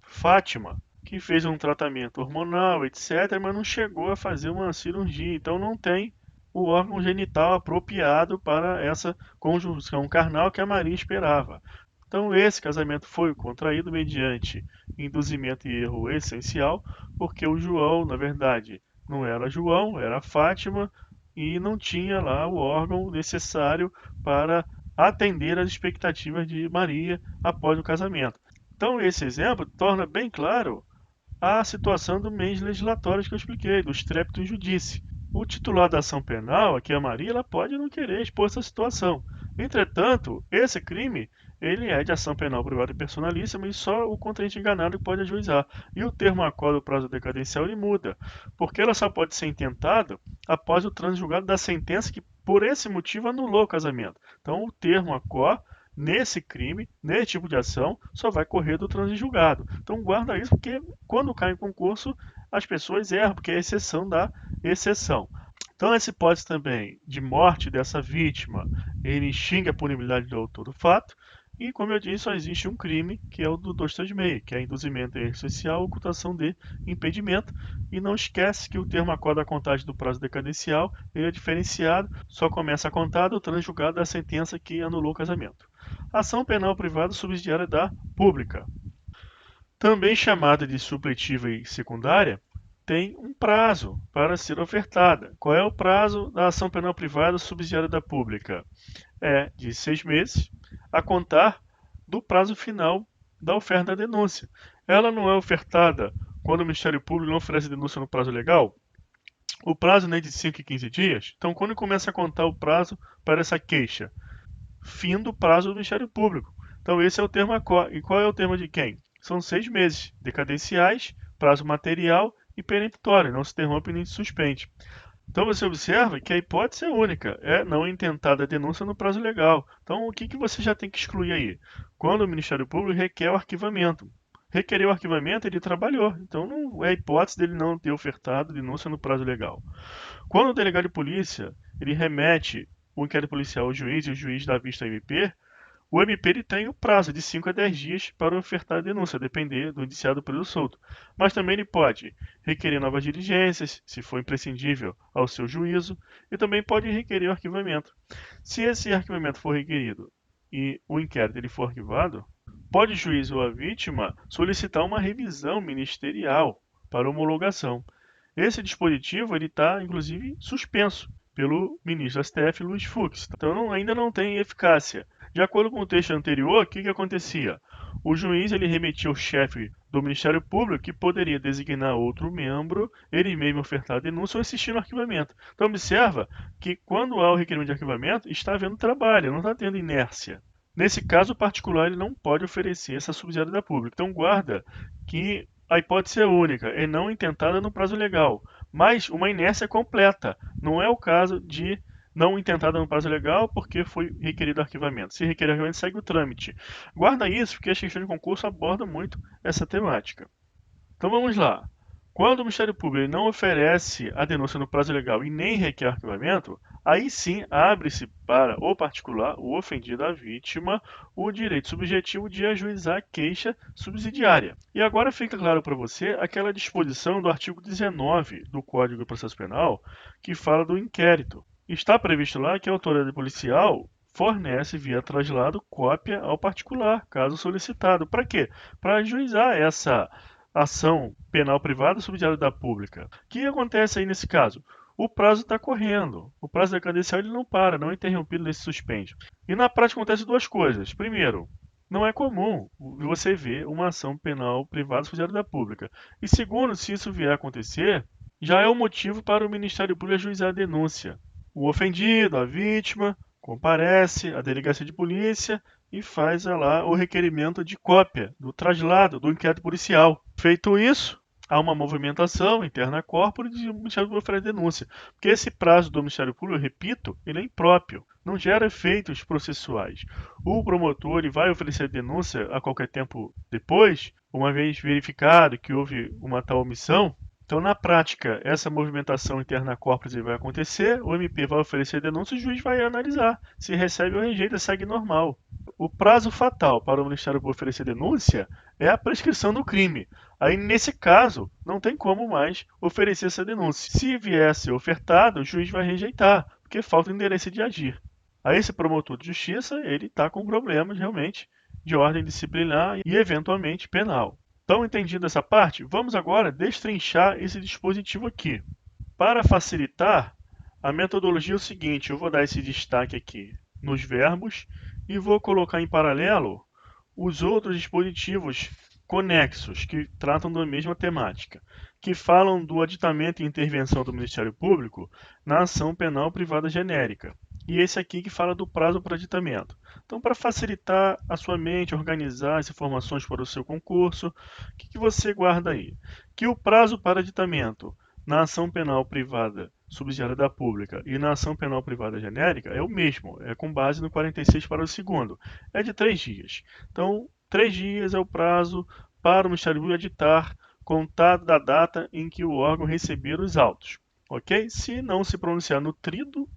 Fátima, que fez um tratamento hormonal, etc., mas não chegou a fazer uma cirurgia, então não tem o órgão genital apropriado para essa conjunção carnal que a Maria esperava. Então, esse casamento foi contraído mediante induzimento e erro essencial, porque o João, na verdade, não era João, era Fátima, e não tinha lá o órgão necessário para atender às expectativas de Maria após o casamento. Então, esse exemplo torna bem claro a situação do meios legislatórios que eu expliquei, do streptus judice. O titular da ação penal, aqui a Maria, ela pode não querer expor essa situação. Entretanto, esse crime, ele é de ação penal privada e personalíssima e só o contraente enganado pode ajuizar. E o termo acordo do prazo decadencial ele muda, porque ela só pode ser intentada após o trânsito julgado da sentença que, por esse motivo, anulou o casamento. Então, o termo acor nesse crime, nesse tipo de ação, só vai correr do trânsito julgado. Então guarda isso, porque quando cai em concurso, as pessoas erram, porque é a exceção da exceção. Então essa hipótese também de morte dessa vítima, ele extingue a punibilidade do autor do fato, e como eu disse, só existe um crime, que é o do 236, que é induzimento em erro essencial, ocultação de impedimento, e não esquece que o termo acorda a contagem do prazo decadencial, ele é diferenciado, só começa a contar do trânsito julgado da sentença que anulou o casamento. Ação penal privada subsidiária da pública, também chamada de supletiva e secundária, tem um prazo para ser ofertada. Qual é o prazo da ação penal privada subsidiária da pública? É de 6 meses a contar do prazo final da oferta da denúncia. Ela não é ofertada quando o Ministério Público não oferece denúncia no prazo legal? O prazo não é de 5 e 15 dias? Então, quando começa a contar o prazo para essa queixa? Fim do prazo do Ministério Público. Então, esse é o termo acor. E qual é o termo de quem? São 6 meses, decadenciais, prazo material e peremptório, não se interrompe nem se suspende. Então você observa que a hipótese é única, é não intentada a denúncia no prazo legal. Então o que você já tem que excluir aí? Quando o Ministério Público requer o arquivamento. Requerer o arquivamento, ele trabalhou, então não é hipótese dele não ter ofertado denúncia no prazo legal. Quando o delegado de polícia ele remete o inquérito policial ao juiz e o juiz dá vista ao MP, o MP ele tem o prazo de 5 a 10 dias para ofertar a denúncia, a depender do indiciado preso solto. Mas também ele pode requerer novas diligências, se for imprescindível ao seu juízo, e também pode requerer o arquivamento. Se esse arquivamento for requerido e o inquérito ele for arquivado, pode o juiz ou a vítima solicitar uma revisão ministerial para homologação. Esse dispositivo ele está, inclusive, suspenso pelo ministro do STF, Luiz Fux. Então ainda não tem eficácia. De acordo com o texto anterior, o que acontecia? O juiz ele remetia ao chefe do Ministério Público que poderia designar outro membro, ele mesmo ofertar a denúncia ou insistir no arquivamento. Então observa que quando há o requerimento de arquivamento, está havendo trabalho, não está tendo inércia. Nesse caso particular, ele não pode oferecer essa subsidiária da pública. Então guarda que a hipótese é única, é não intentada no prazo legal, mas uma inércia completa. Não é o caso de não intentada no prazo legal porque foi requerido arquivamento. Se requerer arquivamento, segue o trâmite. Guarda isso, porque a questão de concurso aborda muito essa temática. Então vamos lá. Quando o Ministério Público não oferece a denúncia no prazo legal e nem requer arquivamento, aí sim abre-se para o particular, o ofendido, a vítima, o direito subjetivo de ajuizar a queixa subsidiária. E agora fica claro para você aquela disposição do artigo 19 do Código de Processo Penal que fala do inquérito. Está previsto lá que a autoridade policial fornece via traslado cópia ao particular, caso solicitado. Para quê? Para ajuizar essa ação penal privada subsidiária da pública. O que acontece aí nesse caso? O prazo está correndo. O prazo decadencial ele não para, não é interrompido nesse suspende. E na prática acontece duas coisas. Primeiro, não é comum você ver uma ação penal privada subsidiária da pública. E segundo, se isso vier a acontecer, já é um motivo para o Ministério Público ajuizar a denúncia. O ofendido, a vítima, comparece à delegacia de polícia e faz lá o requerimento de cópia do traslado do inquérito policial. Feito isso, há uma movimentação interna corpore e o Ministério Público faz denúncia. Porque esse prazo do Ministério Público, eu repito, ele é impróprio, não gera efeitos processuais. O promotor ele vai oferecer denúncia a qualquer tempo depois, uma vez verificado que houve uma tal omissão. Então, na prática, essa movimentação interna corpore vai acontecer, o MP vai oferecer denúncia e o juiz vai analisar se recebe ou rejeita, segue normal. O prazo fatal para o Ministério Público oferecer denúncia é a prescrição do crime. Aí, nesse caso, não tem como mais oferecer essa denúncia. Se vier a ser ofertado, o juiz vai rejeitar, porque falta o interesse de agir. Aí, esse promotor de justiça, ele está com problemas, realmente, de ordem disciplinar e, eventualmente, penal. Então, entendida essa parte, vamos agora destrinchar esse dispositivo aqui. Para facilitar, a metodologia é o seguinte, eu vou dar esse destaque aqui nos verbos e vou colocar em paralelo os outros dispositivos conexos que tratam da mesma temática, que falam do aditamento e intervenção do Ministério Público na ação penal privada genérica. E esse aqui que fala do prazo para aditamento. Então, para facilitar a sua mente, organizar as informações para o seu concurso, o que você guarda aí? Que o prazo para aditamento na ação penal privada subsidiária da pública e na ação penal privada genérica é o mesmo, é com base no 46 para o segundo, é de 3 dias. Então, 3 dias é o prazo para o Ministério Público editar, contado da data em que o órgão receber os autos. Ok? Se não se pronunciar nutrido,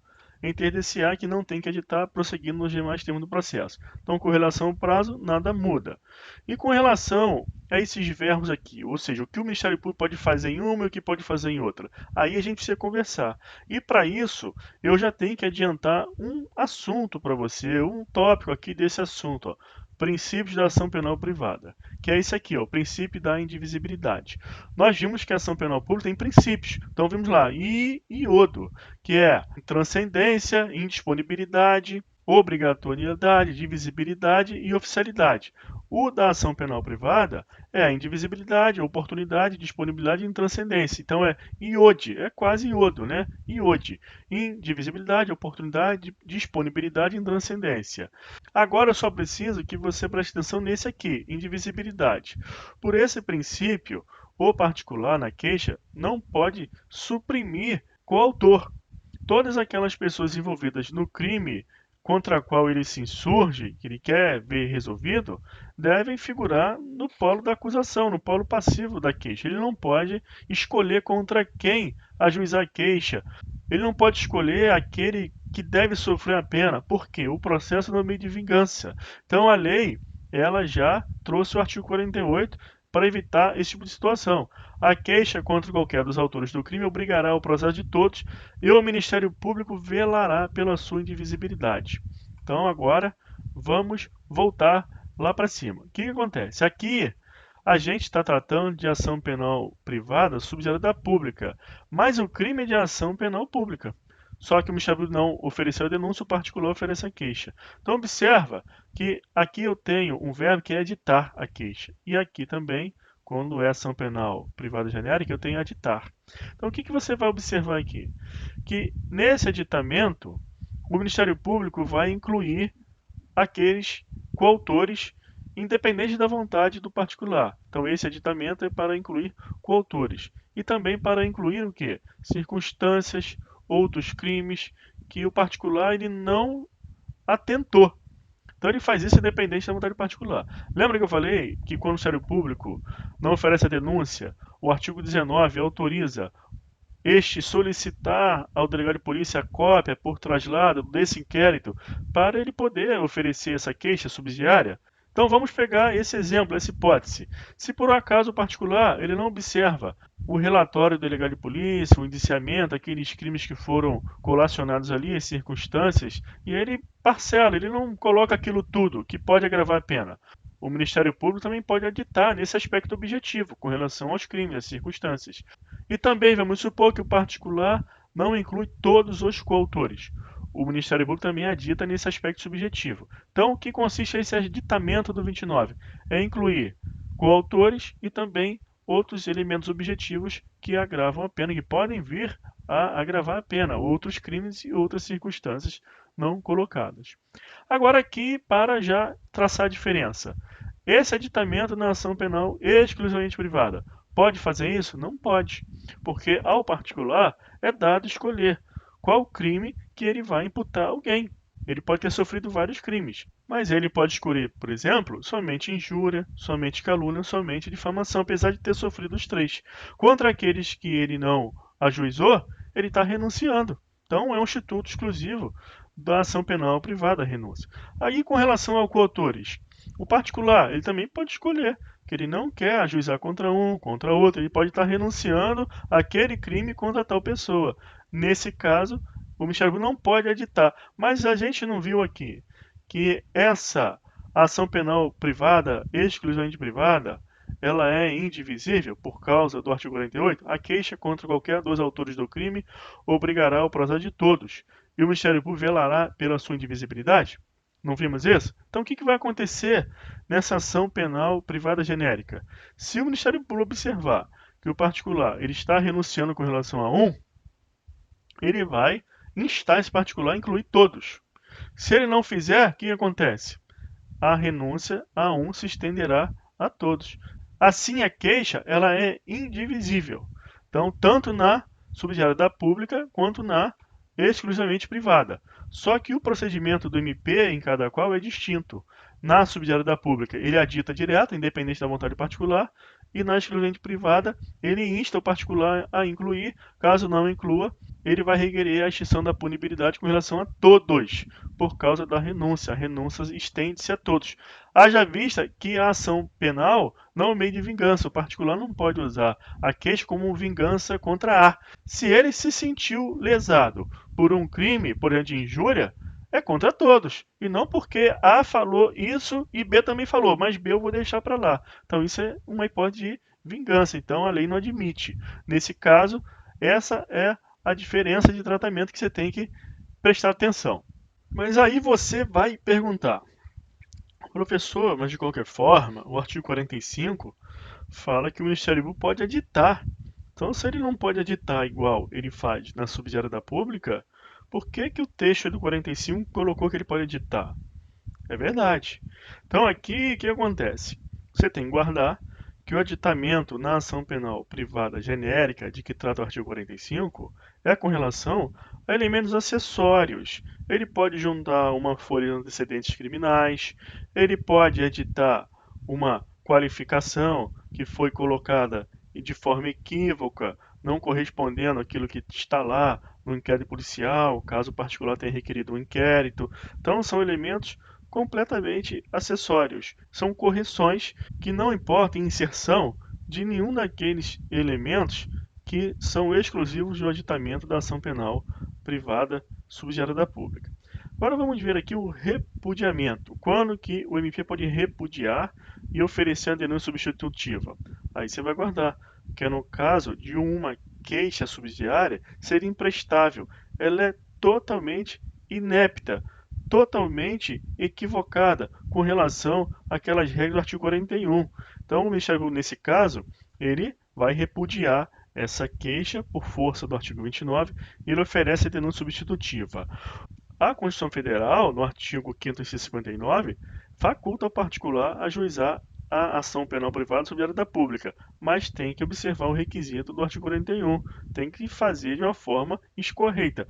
entender-se-á que não tem que editar prosseguindo nos demais termos do processo. Então, com relação ao prazo, nada muda. E com relação a esses verbos aqui, ou seja, o que o Ministério Público pode fazer em uma e o que pode fazer em outra, aí a gente precisa conversar. E para isso, eu já tenho que adiantar um assunto para você, um tópico aqui desse assunto, ó. Princípios da ação penal privada, que é esse aqui, ó, o princípio da indivisibilidade. Nós vimos que a ação penal pública tem princípios, então vimos lá, iodo, que é transcendência, indisponibilidade, obrigatoriedade, divisibilidade e oficialidade. O da ação penal privada é a indivisibilidade, oportunidade, disponibilidade e intranscendência. Então é iode, é quase iodo, né? Iode, indivisibilidade, oportunidade, disponibilidade e intranscendência. Agora eu só preciso que você preste atenção nesse aqui, indivisibilidade. Por esse princípio, o particular na queixa não pode suprimir coautor. Todas aquelas pessoas envolvidas no crime contra a qual ele se insurge, que ele quer ver resolvido, devem figurar no polo da acusação, no polo passivo da queixa. Ele não pode escolher contra quem ajuizar a queixa. Ele não pode escolher aquele que deve sofrer a pena. Por quê? O processo não é meio de vingança. Então a lei, ela já trouxe o artigo 48 para evitar esse tipo de situação. A queixa contra qualquer dos autores do crime obrigará o processo de todos e o Ministério Público velará pela sua indivisibilidade. Então agora vamos voltar lá para cima. O que acontece? Aqui a gente está tratando de ação penal privada subsidiária da pública, mas o crime é de ação penal pública. Só que o Ministério Público não ofereceu a denúncia, o particular oferece a queixa. Então observa que aqui eu tenho um verbo que é editar a queixa. E aqui também, quando é ação penal privada genérica, eu tenho editar. Então o que você vai observar aqui? Que nesse editamento, o Ministério Público vai incluir aqueles coautores independente da vontade do particular. Então esse editamento é para incluir coautores. E também para incluir o quê? Circunstâncias, outros crimes que o particular ele não atentou. Então ele faz isso independente da vontade particular. Lembra que eu falei que quando o Ministério Público não oferece a denúncia, o artigo 19 autoriza este solicitar ao delegado de polícia a cópia por traslado desse inquérito para ele poder oferecer essa queixa subsidiária? Então vamos pegar esse exemplo, essa hipótese. Se por um acaso o particular ele não observa o relatório do delegado de polícia, o indiciamento, aqueles crimes que foram colacionados ali, as circunstâncias, e ele parcela, ele não coloca aquilo tudo que pode agravar a pena. O Ministério Público também pode aditar nesse aspecto objetivo, com relação aos crimes, às circunstâncias. E também vamos supor que o particular não inclui todos os coautores. O Ministério Público também adita nesse aspecto subjetivo. Então, o que consiste esse aditamento do 29? É incluir coautores e também outros elementos objetivos que agravam a pena, que podem vir a agravar a pena, outros crimes e outras circunstâncias não colocadas. Agora aqui, para já traçar a diferença. Esse aditamento na ação penal exclusivamente privada. Pode fazer isso? Não pode, porque ao particular é dado escolher qual crime que ele vai imputar a alguém. Ele pode ter sofrido vários crimes, mas ele pode escolher, por exemplo, somente injúria, somente calúnia, somente difamação, apesar de ter sofrido os três. Contra aqueles que ele não ajuizou, ele está renunciando. Então é um instituto exclusivo da ação penal privada, a renúncia. Aí, com relação aos coautores, o particular, ele também pode escolher que ele não quer ajuizar contra um, contra outro, ele pode estar renunciando àquele crime contra tal pessoa. Nesse caso, o Ministério Público não pode aditar. Mas a gente não viu aqui que essa ação penal privada, exclusivamente privada, ela é indivisível por causa do artigo 48. A queixa contra qualquer dos autores do crime obrigará o processo de todos. E o Ministério Público velará pela sua indivisibilidade? Não vimos isso? Então, o que vai acontecer nessa ação penal privada genérica? Se o Ministério Público observar que o particular ele está renunciando com relação a um, ele vai instar esse particular a incluir todos. Se ele não fizer, o que acontece? A renúncia a um se estenderá a todos. Assim, a queixa ela é indivisível. Então, tanto na subsidiária da pública quanto na exclusivamente privada. Só que o procedimento do MP em cada qual é distinto. Na subsidiária da pública, ele adita direto, independente da vontade particular, e na exclusivamente privada, ele insta o particular a incluir. Caso não inclua, ele vai requerer a extinção da punibilidade com relação a todos, por causa da renúncia. A renúncia estende-se a todos. Haja vista que a ação penal não é meio de vingança. O particular não pode usar a queixa como vingança contra A. Se ele se sentiu lesado por um crime, por exemplo, de injúria, é contra todos. E não porque A falou isso e B também falou, mas B eu vou deixar para lá. Então isso é uma hipótese de vingança. Então a lei não admite. Nesse caso, essa é a diferença de tratamento que você tem que prestar atenção. Mas aí você vai perguntar, professor, mas de qualquer forma, o artigo 45 fala que o Ministério Público pode aditar. Então, se ele não pode aditar igual ele faz na subsidiária da pública, por que que o texto do 45 colocou que ele pode aditar? É verdade. Então, aqui, o que acontece? Você tem que guardar que o aditamento na ação penal privada genérica de que trata o artigo 45 é com relação a elementos acessórios. Ele pode juntar uma folha de antecedentes criminais, ele pode editar uma qualificação que foi colocada de forma equívoca, não correspondendo àquilo que está lá no inquérito policial, caso o particular tenha requerido um inquérito. Então, são elementos completamente acessórios. São correções que não importam em inserção de nenhum daqueles elementos que são exclusivos do aditamento da ação penal privada subsidiária da pública. Agora vamos ver aqui o repudiamento. Quando que o MP pode repudiar e oferecer a denúncia substitutiva? Aí você vai guardar, que é no caso de uma queixa subsidiária ser imprestável. Ela é totalmente inepta, totalmente equivocada com relação àquelas regras do artigo 41. Então, o Ministério Público, nesse caso, ele vai repudiar essa queixa por força do artigo 29 e ele oferece a denúncia substitutiva. A Constituição Federal, no artigo 5º, inciso 59, faculta ao particular ajuizar a ação penal privada subsidiária da pública, mas tem que observar o requisito do artigo 41, tem que fazer de uma forma escorreita.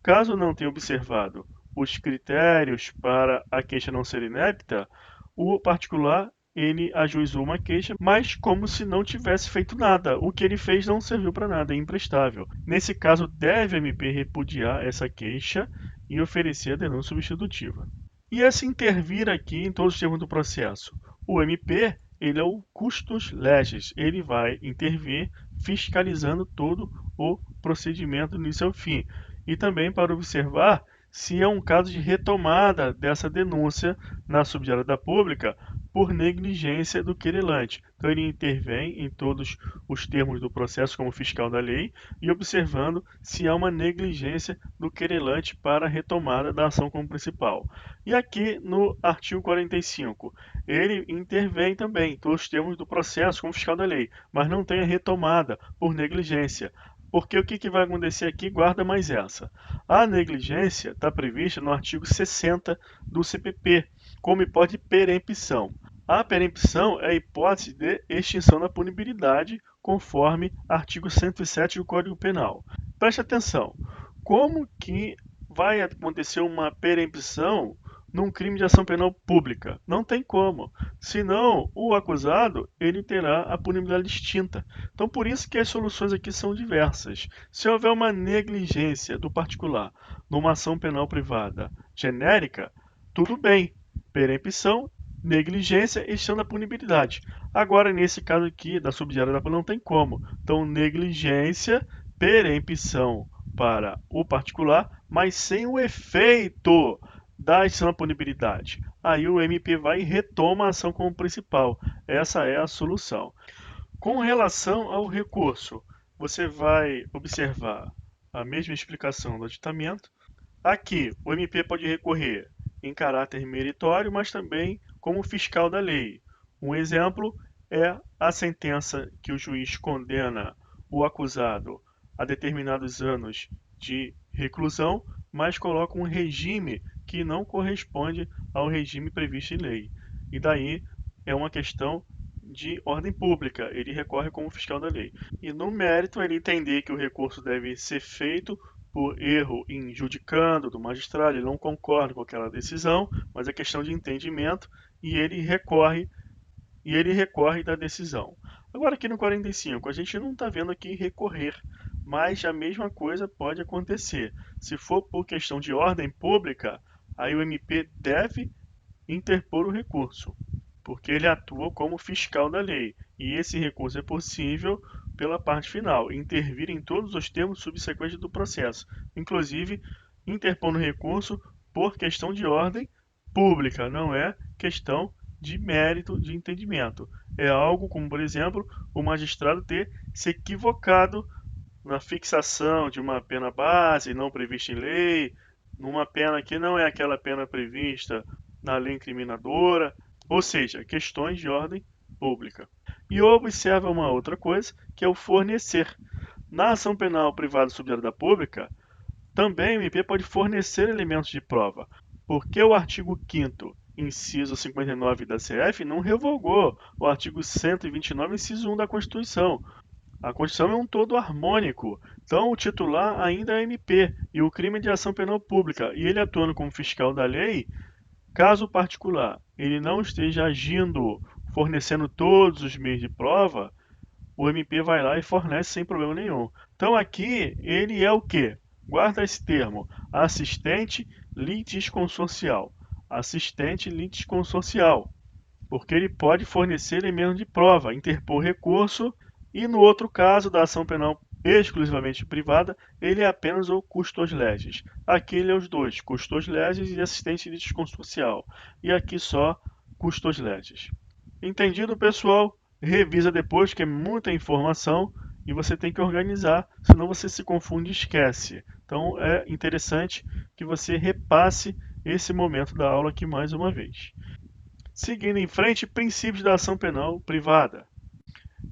Caso não tenha observado os critérios para a queixa não ser inepta, o particular ele ajuizou uma queixa, mas como se não tivesse feito nada. O que ele fez não serviu para nada, é imprestável. Nesse caso, deve a MP repudiar essa queixa e oferecer a denúncia substitutiva. E esse intervir aqui em todos os termos do processo? O MP, ele é o custos legis, ele vai intervir fiscalizando todo o procedimento do início ao fim. E também para observar se é um caso de retomada dessa denúncia na subsidiária pública por negligência do querelante. Então ele intervém em todos os termos do processo como fiscal da lei e observando se há uma negligência do querelante para a retomada da ação como principal. E aqui no artigo 45, ele intervém também em todos os termos do processo como fiscal da lei, mas não tem a retomada por negligência. Porque o que vai acontecer aqui? Guarda mais essa. A negligência está prevista no artigo 60 do CPP, como hipótese de perempção. A perempção é a hipótese de extinção da punibilidade, conforme artigo 107 do Código Penal. Preste atenção, como que vai acontecer uma perempção num crime de ação penal pública? Não tem como. Senão, o acusado ele terá a punibilidade extinta. Então, por isso que as soluções aqui são diversas. Se houver uma negligência do particular numa ação penal privada genérica, tudo bem. Perempção, negligência e extinção da punibilidade. Agora, nesse caso aqui da subsidiária da não tem como. Então, negligência, perempção para o particular, mas sem o efeito da extinção da punibilidade. Aí o MP vai e retoma a ação como principal. Essa é a solução. Com relação ao recurso, você vai observar a mesma explicação do aditamento. Aqui, o MP pode recorrer em caráter meritório, mas também como fiscal da lei. Um exemplo é a sentença que o juiz condena o acusado a determinados anos de reclusão, mas coloca um regime que não corresponde ao regime previsto em lei. E daí é uma questão de ordem pública, ele recorre como fiscal da lei. E no mérito, ele entender que o recurso deve ser feito por erro em judicando do magistrado, ele não concorda com aquela decisão, mas é questão de entendimento e ele recorre da decisão. Agora aqui no 45, a gente não está vendo aqui recorrer, mas a mesma coisa pode acontecer. Se for por questão de ordem pública, aí o MP deve interpor o recurso, porque ele atua como fiscal da lei, e esse recurso é possível pela parte final, intervir em todos os termos subsequentes do processo, inclusive interpondo recurso por questão de ordem pública, não é questão de mérito de entendimento. É algo como, por exemplo, o magistrado ter se equivocado na fixação de uma pena base não prevista em lei, numa pena que não é aquela pena prevista na lei incriminadora, ou seja, questões de ordem pública. E observa uma outra coisa, que é o fornecer. Na ação penal privada subsidiária da pública, também o MP pode fornecer elementos de prova, porque o artigo 5º, inciso 59 da CF, não revogou o artigo 129, inciso 1 da Constituição. A Constituição é um todo harmônico, então o titular ainda é MP, e o crime é de ação penal pública, e ele atuando como fiscal da lei, caso o particular ele não esteja agindo, fornecendo todos os meios de prova, o MP vai lá e fornece sem problema nenhum. Então aqui ele é o quê? Guarda esse termo, assistente litisconsorcial. Assistente litisconsorcial, porque ele pode fornecer elementos de prova, interpor recurso, e no outro caso da ação penal exclusivamente privada, ele é apenas o custos legis. Aqui ele é os dois, custos legis e assistente litisconsorcial. E aqui só custos legis. Entendido, pessoal? Revisa depois, que é muita informação e você tem que organizar, senão você se confunde e esquece. Então é interessante que você repasse esse momento da aula aqui mais uma vez. Seguindo em frente, princípios da ação penal privada.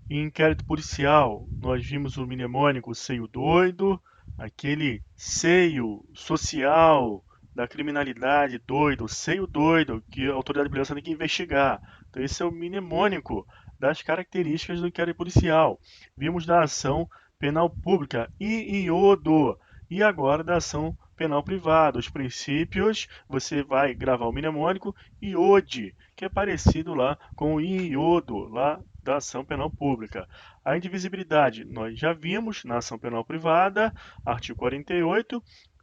Em inquérito policial, nós vimos o mnemônico seio doido, aquele seio social da criminalidade doido, seio doido, que a autoridade policial tem que investigar. Então esse é o mnemônico das características do inquérito policial. Vimos da ação penal pública, iodo, e agora da ação penal privada. Os princípios, você vai gravar o mnemônico iode, que é parecido lá com o iodo, lá da ação penal pública. A indivisibilidade, nós já vimos na ação penal privada, artigo 48,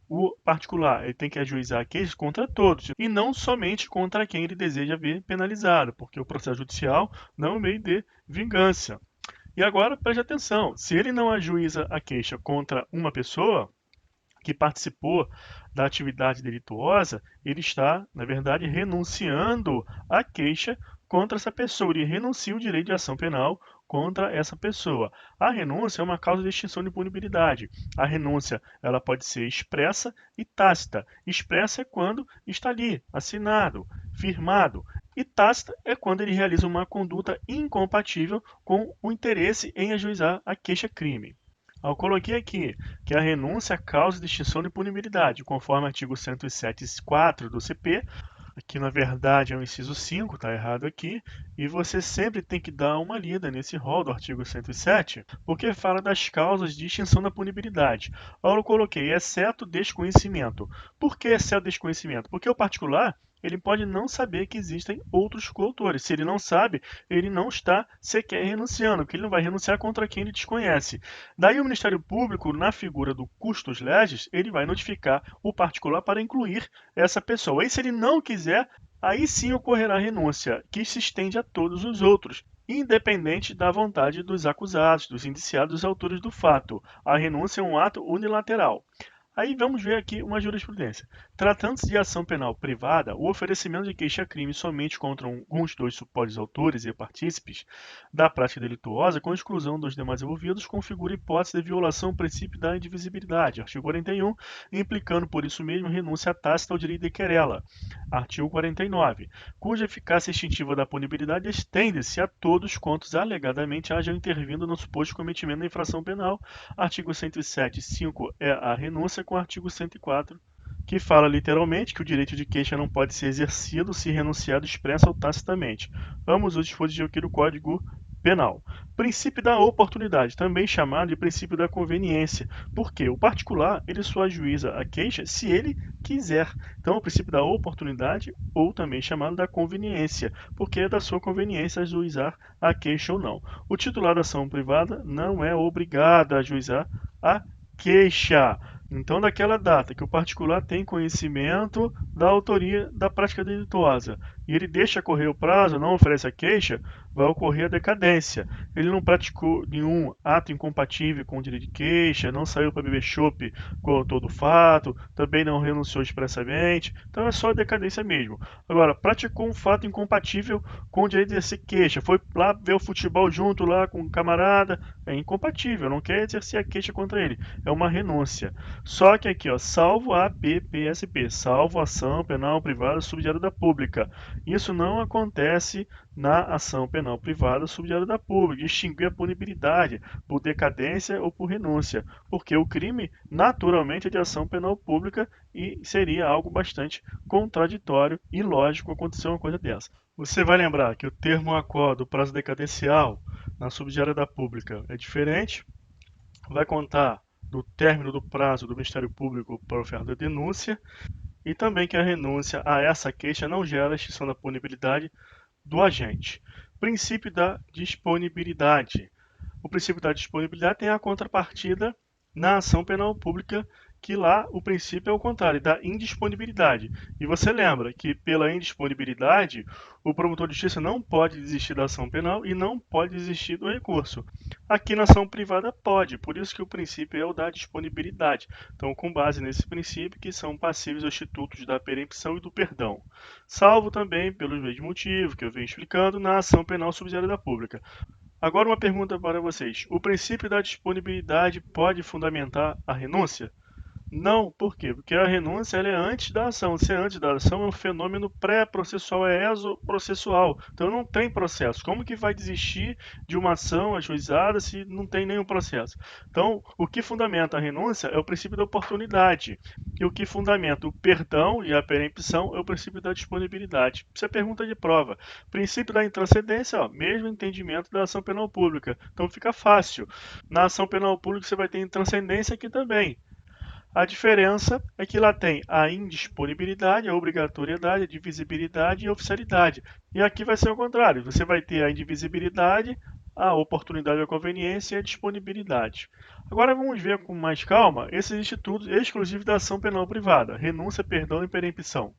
o particular ele tem que ajuizar queixas contra todos e não somente contra quem ele deseja ver penalizado, porque o processo judicial não é um meio de vingança. E agora preste atenção, se ele não ajuiza a queixa contra uma pessoa que participou da atividade delituosa, ele está, na verdade, renunciando à queixa contra essa pessoa. Ele renuncia o direito de ação penal contra essa pessoa. A renúncia é uma causa de extinção de punibilidade. A renúncia ela pode ser expressa e tácita. Expressa é quando está ali, assinado, firmado. E tácita é quando ele realiza uma conduta incompatível com o interesse em ajuizar a queixa-crime. Eu coloquei aqui que a renúncia é causa de extinção de punibilidade, conforme o artigo 107.4 do CP. Aqui, na verdade, é o inciso 5, está errado aqui. E você sempre tem que dar uma lida nesse rol do artigo 107, porque fala das causas de extinção da punibilidade. Eu coloquei exceto desconhecimento. Por que exceto desconhecimento? Porque o particular ele pode não saber que existem outros coautores. Se ele não sabe, ele não está sequer renunciando, porque ele não vai renunciar contra quem ele desconhece. Daí o Ministério Público, na figura do custos legis, ele vai notificar o particular para incluir essa pessoa. E se ele não quiser, aí sim ocorrerá a renúncia, que se estende a todos os outros, independente da vontade dos acusados, dos indiciados, dos autores do fato. A renúncia é um ato unilateral. Aí vamos ver aqui uma jurisprudência. Tratando-se de ação penal privada, o oferecimento de queixa-crime somente contra alguns dos supósitos autores e partícipes da prática delituosa, com exclusão dos demais envolvidos, configura hipótese de violação ao princípio da indivisibilidade, artigo 41, implicando por isso mesmo renúncia tácita ao direito de querela, artigo 49, cuja eficácia extintiva da punibilidade estende-se a todos quantos alegadamente hajam intervindo no suposto cometimento da infração penal, artigo 107.5 é a renúncia, com o artigo 104, que fala literalmente que o direito de queixa não pode ser exercido se renunciado expressa ou tacitamente. Ambos os dispositivos aqui do Código Penal. Princípio da oportunidade, também chamado de princípio da conveniência, porque o particular ele só ajuiza a queixa se ele quiser. Então, o princípio da oportunidade, ou também chamado da conveniência, porque é da sua conveniência ajuizar a queixa ou não. O titular da ação privada não é obrigado a ajuizar a queixa. Então, daquela data que o particular tem conhecimento da autoria da prática delituosa e ele deixa correr o prazo, não oferece a queixa, vai ocorrer a decadência. Ele não praticou nenhum ato incompatível com o direito de queixa, não saiu para beber chopp com o autor do fato, também não renunciou expressamente, então é só a decadência mesmo. Agora, praticou um fato incompatível com o direito de exercer queixa, foi lá ver o futebol junto lá com um camarada, é incompatível, não quer exercer a queixa contra ele, é uma renúncia. Só que aqui, ó, salvo a PPSP, salvo ação penal privada subsidiária da pública. Isso não acontece na ação penal privada subsidiária da pública, extinguir a punibilidade por decadência ou por renúncia, porque o crime naturalmente é de ação penal pública e seria algo bastante contraditório e ilógico acontecer uma coisa dessa. Você vai lembrar que o termo acordo, o prazo decadencial na subsidiária da pública é diferente, vai contar do término do prazo do Ministério Público para oferta da denúncia e também que a renúncia a essa queixa não gera extinção da punibilidade do agente. Princípio da disponibilidade. O princípio da disponibilidade tem a contrapartida na ação penal pública, que lá o princípio é o contrário, da indisponibilidade. E você lembra que pela indisponibilidade, o promotor de justiça não pode desistir da ação penal e não pode desistir do recurso. Aqui na ação privada pode, por isso que o princípio é o da disponibilidade. Então, com base nesse princípio, que são passíveis os institutos da perempção e do perdão. Salvo também, pelos mesmos motivos que eu venho explicando, na ação penal subsidiária da pública. Agora uma pergunta para vocês. O princípio da disponibilidade pode fundamentar a renúncia? Não, por quê? Porque a renúncia ela é antes da ação. Se é antes da ação, é um fenômeno pré-processual, é exoprocessual. Então não tem processo. Como que vai desistir de uma ação ajuizada se não tem nenhum processo? Então, o que fundamenta a renúncia é o princípio da oportunidade. E o que fundamenta o perdão e a perempção é o princípio da disponibilidade. Isso é pergunta de prova. Princípio da intranscendência, ó, mesmo entendimento da ação penal pública. Então fica fácil. Na ação penal pública você vai ter intranscendência aqui também. A diferença é que lá tem a indisponibilidade, a obrigatoriedade, a divisibilidade e a oficialidade. E aqui vai ser o contrário. Você vai ter a indivisibilidade, a oportunidade, a conveniência e a disponibilidade. Agora vamos ver com mais calma esses institutos exclusivos da ação penal privada: renúncia, perdão e perempção.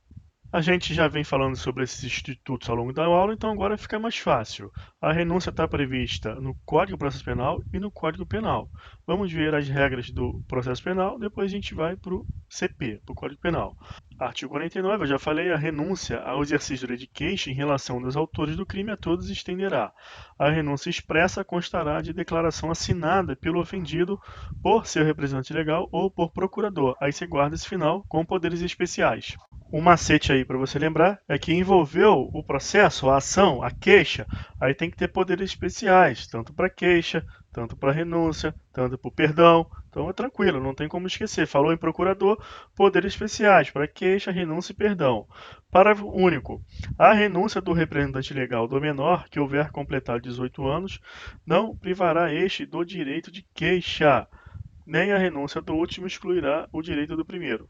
A gente já vem falando sobre esses institutos ao longo da aula, então agora fica mais fácil. A renúncia está prevista no Código de Processo Penal e no Código Penal. Vamos ver as regras do processo penal, depois a gente vai para o CP, para o Código Penal. Artigo 49, eu já falei, a renúncia ao exercício do direito de queixa em relação dos autores do crime a todos estenderá. A renúncia expressa constará de declaração assinada pelo ofendido por seu representante legal ou por procurador. Aí você guarda esse final com poderes especiais. Um macete aí para você lembrar é que envolveu o processo, a ação, a queixa, aí tem que ter poderes especiais, tanto para queixa, tanto para renúncia, tanto para o perdão. Então é tranquilo, não tem como esquecer. Falou em procurador, poderes especiais para queixa, renúncia e perdão. Parágrafo único. A renúncia do representante legal do menor que houver completado 18 anos não privará este do direito de queixa, nem a renúncia do último excluirá o direito do primeiro.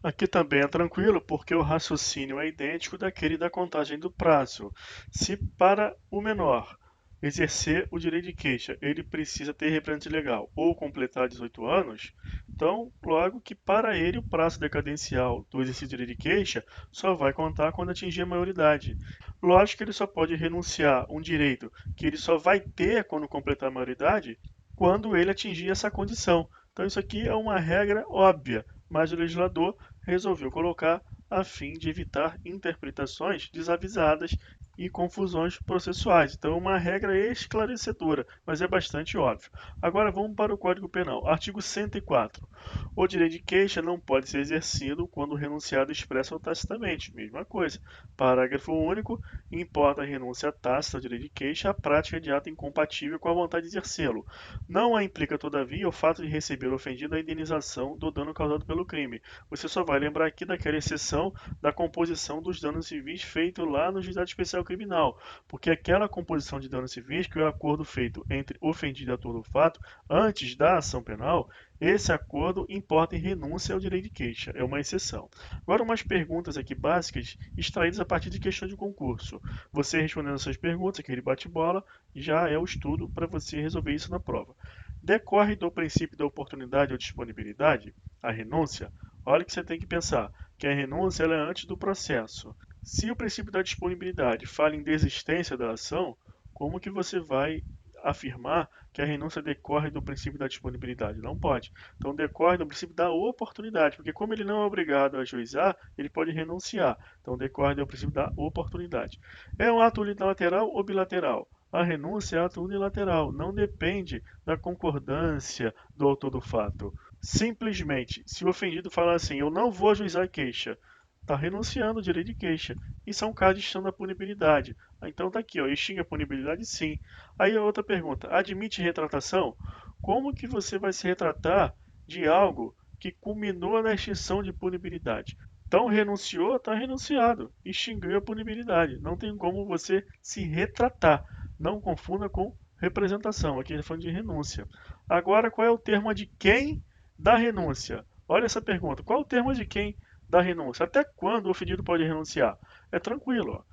Aqui também é tranquilo, porque o raciocínio é idêntico daquele da contagem do prazo. Se para o menor exercer o direito de queixa, ele precisa ter representante legal ou completar 18 anos, então, logo que para ele o prazo decadencial do exercício do direito de queixa só vai contar quando atingir a maioridade. Lógico que ele só pode renunciar um direito que ele só vai ter quando completar a maioridade quando ele atingir essa condição. Então, isso aqui é uma regra óbvia, mas o legislador resolveu colocar a fim de evitar interpretações desavisadas e confusões processuais. Então, é uma regra esclarecedora, mas é bastante óbvio. Agora vamos para o Código Penal. Artigo 104. O direito de queixa não pode ser exercido quando o renunciado expressa ou tacitamente. Mesma coisa. Parágrafo único. Importa a renúncia tácita ao direito de queixa a prática de ato incompatível com a vontade de exercê-lo. Não a implica, todavia, o fato de receber o ofendido a indenização do dano causado pelo crime. Você só vai lembrar aqui daquela exceção da composição dos danos civis feito lá no Juizado Especial Criminal, porque aquela composição de danos civis, que é o acordo feito entre ofendido e autor do fato, antes da ação penal, esse acordo importa em renúncia ao direito de queixa, é uma exceção. Agora umas perguntas aqui básicas, extraídas a partir de questões de concurso. Você respondendo essas perguntas, aquele bate-bola, já é o estudo para você resolver isso na prova. Decorre do princípio da oportunidade ou disponibilidade, a renúncia? Olha que você tem que pensar, que a renúncia ela é antes do processo. Se o princípio da disponibilidade fala em desistência da ação, como que você vai afirmar que a renúncia decorre do princípio da disponibilidade? Não pode. Então decorre do princípio da oportunidade, porque como ele não é obrigado a ajuizar, ele pode renunciar. Então decorre do princípio da oportunidade. É um ato unilateral ou bilateral? A renúncia é ato unilateral, não depende da concordância do autor do fato. Simplesmente, se o ofendido falar assim, eu não vou ajuizar a queixa, está renunciando ao direito de queixa. Isso é um caso de extinção da punibilidade. Então está aqui, ó, extingue a punibilidade, sim. Aí a outra pergunta, admite retratação? Como que você vai se retratar de algo que culminou na extinção de punibilidade? Então renunciou, está renunciado, extinguiu a punibilidade. Não tem como você se retratar. Não confunda com representação, aqui a gente está falando de renúncia. Agora, qual é o termo de quem da renúncia? Olha essa pergunta, qual é o termo de quem da renúncia? Até quando o ofendido pode renunciar? É tranquilo, ó.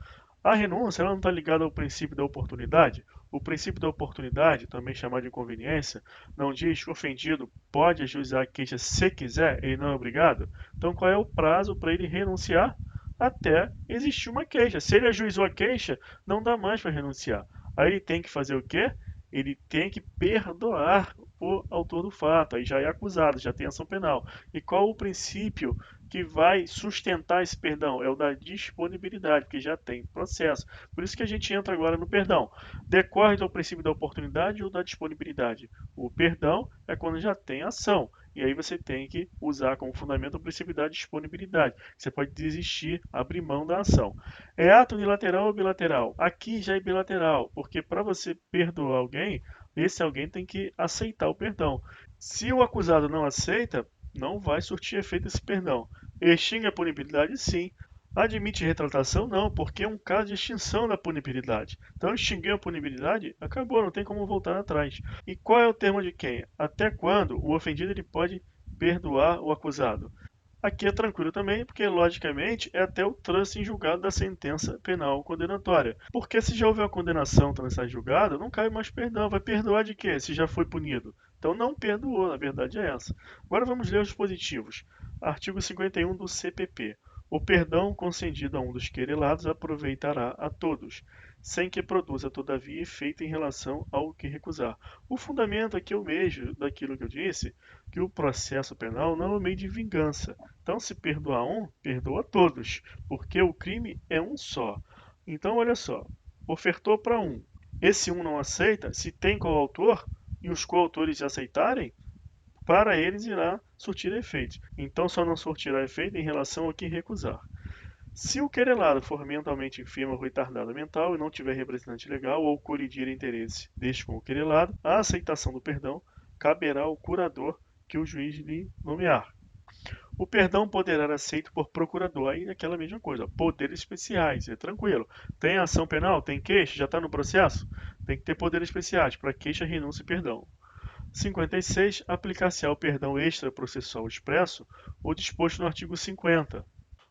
A renúncia ela não está ligada ao princípio da oportunidade. O princípio da oportunidade, também chamado de conveniência, não diz que o ofendido pode ajuizar a queixa se quiser, ele não é obrigado. Então, qual é o prazo para ele renunciar? Até existir uma queixa. Se ele ajuizou a queixa, não dá mais para renunciar. Aí ele tem que fazer o quê? Ele tem que perdoar o autor do fato. Aí já é acusado, já tem ação penal. E qual o princípio que vai sustentar esse perdão? É o da disponibilidade, porque já tem processo. Por isso que a gente entra agora no perdão. Decorre do princípio da oportunidade ou da disponibilidade? O perdão é quando já tem ação. E aí você tem que usar como fundamento o princípio da disponibilidade. Você pode desistir, abrir mão da ação. É ato unilateral ou bilateral? Aqui já é bilateral, porque para você perdoar alguém, esse alguém tem que aceitar o perdão. Se o acusado não aceita, não vai surtir efeito esse perdão. Extingue a punibilidade? Sim. Admite retratação? Não, porque é um caso de extinção da punibilidade. Então, extinguiu a punibilidade, acabou, não tem como voltar atrás. E qual é o termo de quem? Até quando o ofendido ele pode perdoar o acusado? Aqui é tranquilo também, porque logicamente é até o trânsito em julgado da sentença penal condenatória. Porque se já houve uma condenação transitada em julgado, não cai mais perdão. Vai perdoar de quê? Se já foi punido. Então não perdoou, na verdade é essa. Agora vamos ler os dispositivos. Artigo 51 do CPP. O perdão concedido a um dos querelados aproveitará a todos, sem que produza, todavia, efeito em relação ao que recusar. O fundamento aqui é o mesmo daquilo que eu disse, que o processo penal não é um meio de vingança. Então, se perdoar um, perdoa todos, porque o crime é um só. Então, olha só, ofertou para um. Esse um não aceita, se tem coautor e os coautores aceitarem, para eles irá surtir efeito. Então, só não surtirá efeito em relação ao que recusar. Se o querelado for mentalmente enfermo ou retardado mental e não tiver representante legal ou colidir interesse deste com o querelado, a aceitação do perdão caberá ao curador que o juiz lhe nomear. O perdão poderá ser aceito por procurador. Aí é aquela mesma coisa, poderes especiais, é tranquilo. Tem ação penal, tem queixa, já está no processo? Tem que ter poderes especiais para queixa, renúncia e perdão. 56. Aplicar-se ao perdão extraprocessual expresso o disposto no artigo 50.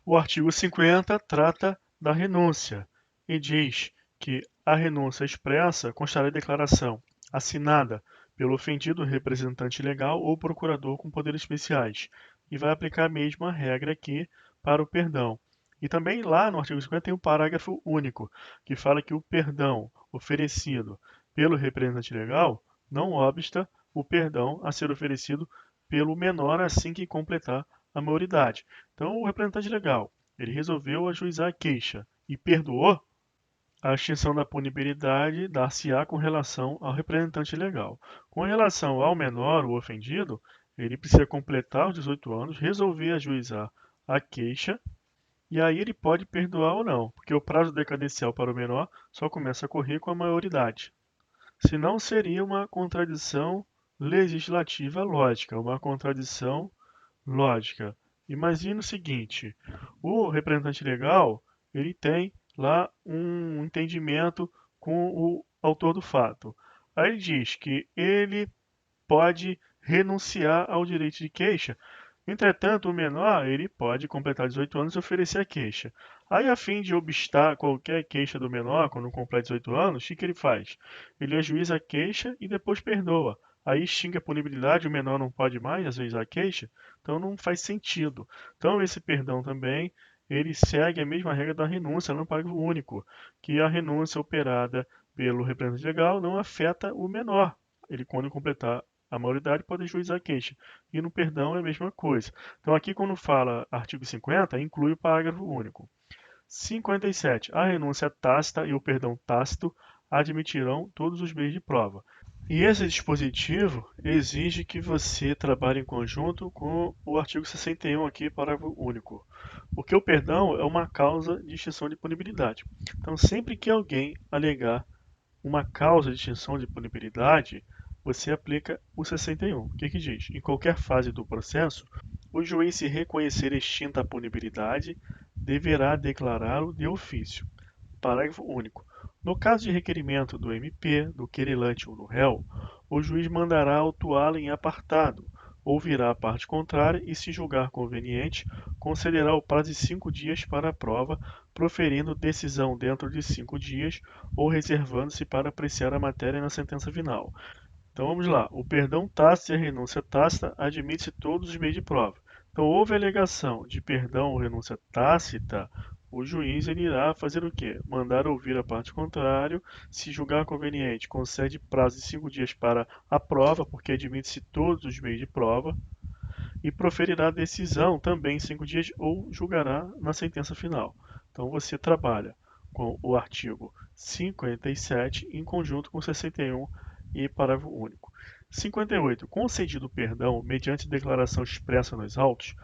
O artigo 50 trata da renúncia e diz que a renúncia expressa constará em declaração assinada pelo ofendido representante legal ou procurador com poderes especiais e vai aplicar a mesma regra aqui para o perdão. E também lá no artigo 50 tem um parágrafo único que fala que o perdão oferecido pelo representante legal não obsta o perdão a ser oferecido pelo menor assim que completar a maioridade. Então, o representante legal, ele resolveu ajuizar a queixa e perdoou, a extinção da punibilidade dar-se-á com relação ao representante legal. Com relação ao menor, o ofendido, ele precisa completar os 18 anos, resolver ajuizar a queixa, e aí ele pode perdoar ou não, porque o prazo decadencial para o menor só começa a correr com a maioridade. Senão seria uma contradição legislativa lógica, uma contradição lógica. Imagine o seguinte, o representante legal, ele tem lá um entendimento com o autor do fato. Aí ele diz que ele pode renunciar ao direito de queixa. Entretanto, o menor, ele pode completar 18 anos e oferecer a queixa. Aí, a fim de obstar qualquer queixa do menor, quando completa 18 anos, o que ele faz? Ele ajuiza a queixa e depois perdoa. Aí extingue a punibilidade, o menor não pode mais ajuizar a queixa, então não faz sentido. Então, esse perdão também, ele segue a mesma regra da renúncia, no parágrafo único, que a renúncia operada pelo representante legal não afeta o menor. Ele, quando completar a maioridade, pode ajuizar a queixa. E no perdão é a mesma coisa. Então, aqui, quando fala artigo 50, inclui o parágrafo único. 57. A renúncia tácita e o perdão tácito admitirão todos os meios de prova. E esse dispositivo exige que você trabalhe em conjunto com o artigo 61 aqui, parágrafo único. Porque o perdão é uma causa de extinção de punibilidade. Então, sempre que alguém alegar uma causa de extinção de punibilidade, você aplica o 61. O que diz? Em qualquer fase do processo, o juiz, se reconhecer extinta a punibilidade, deverá declará-lo de ofício. Parágrafo único. No caso de requerimento do MP, do querelante ou do réu, o juiz mandará autuá-lo em apartado, ouvirá a parte contrária e, se julgar conveniente, concederá o prazo de 5 dias para a prova, proferindo decisão dentro de 5 dias ou reservando-se para apreciar a matéria na sentença final. Então vamos lá. O perdão tácito e a renúncia tácita admite-se todos os meios de prova. Então, houve alegação de perdão ou renúncia tácita, o juiz ele irá fazer o quê? Mandar ouvir a parte contrária, se julgar conveniente, concede prazo de 5 dias para a prova, porque admite-se todos os meios de prova, e proferirá decisão também em 5 dias ou julgará na sentença final. Então você trabalha com o artigo 57 em conjunto com 61 e parágrafo único. 58. Concedido o perdão mediante declaração expressa nos autos,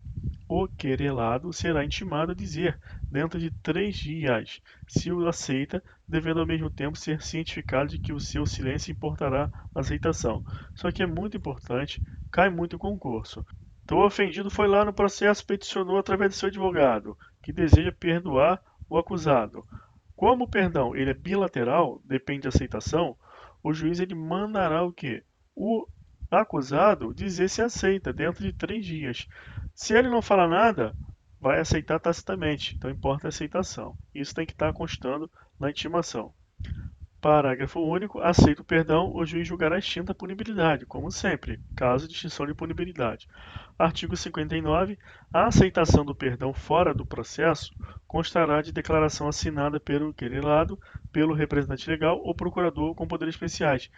o querelado será intimado a dizer, dentro de 3 dias, se o aceita, devendo ao mesmo tempo ser cientificado de que o seu silêncio importará a aceitação. Isso aqui é muito importante, cai muito em concurso. Então, o ofendido foi lá no processo, peticionou através do seu advogado, que deseja perdoar o acusado. Como o perdão ele é bilateral, depende da aceitação, o juiz ele mandará o quê? acusado dizer se aceita dentro de 3 dias. Se ele não falar nada, vai aceitar tacitamente, então importa a aceitação. Isso tem que estar constando na intimação. Parágrafo único. Aceito o perdão, o juiz julgará extinta a punibilidade, como sempre, caso de extinção de punibilidade. Artigo 59. A aceitação do perdão fora do processo constará de declaração assinada pelo querelado, pelo representante legal ou procurador com poderes especiais.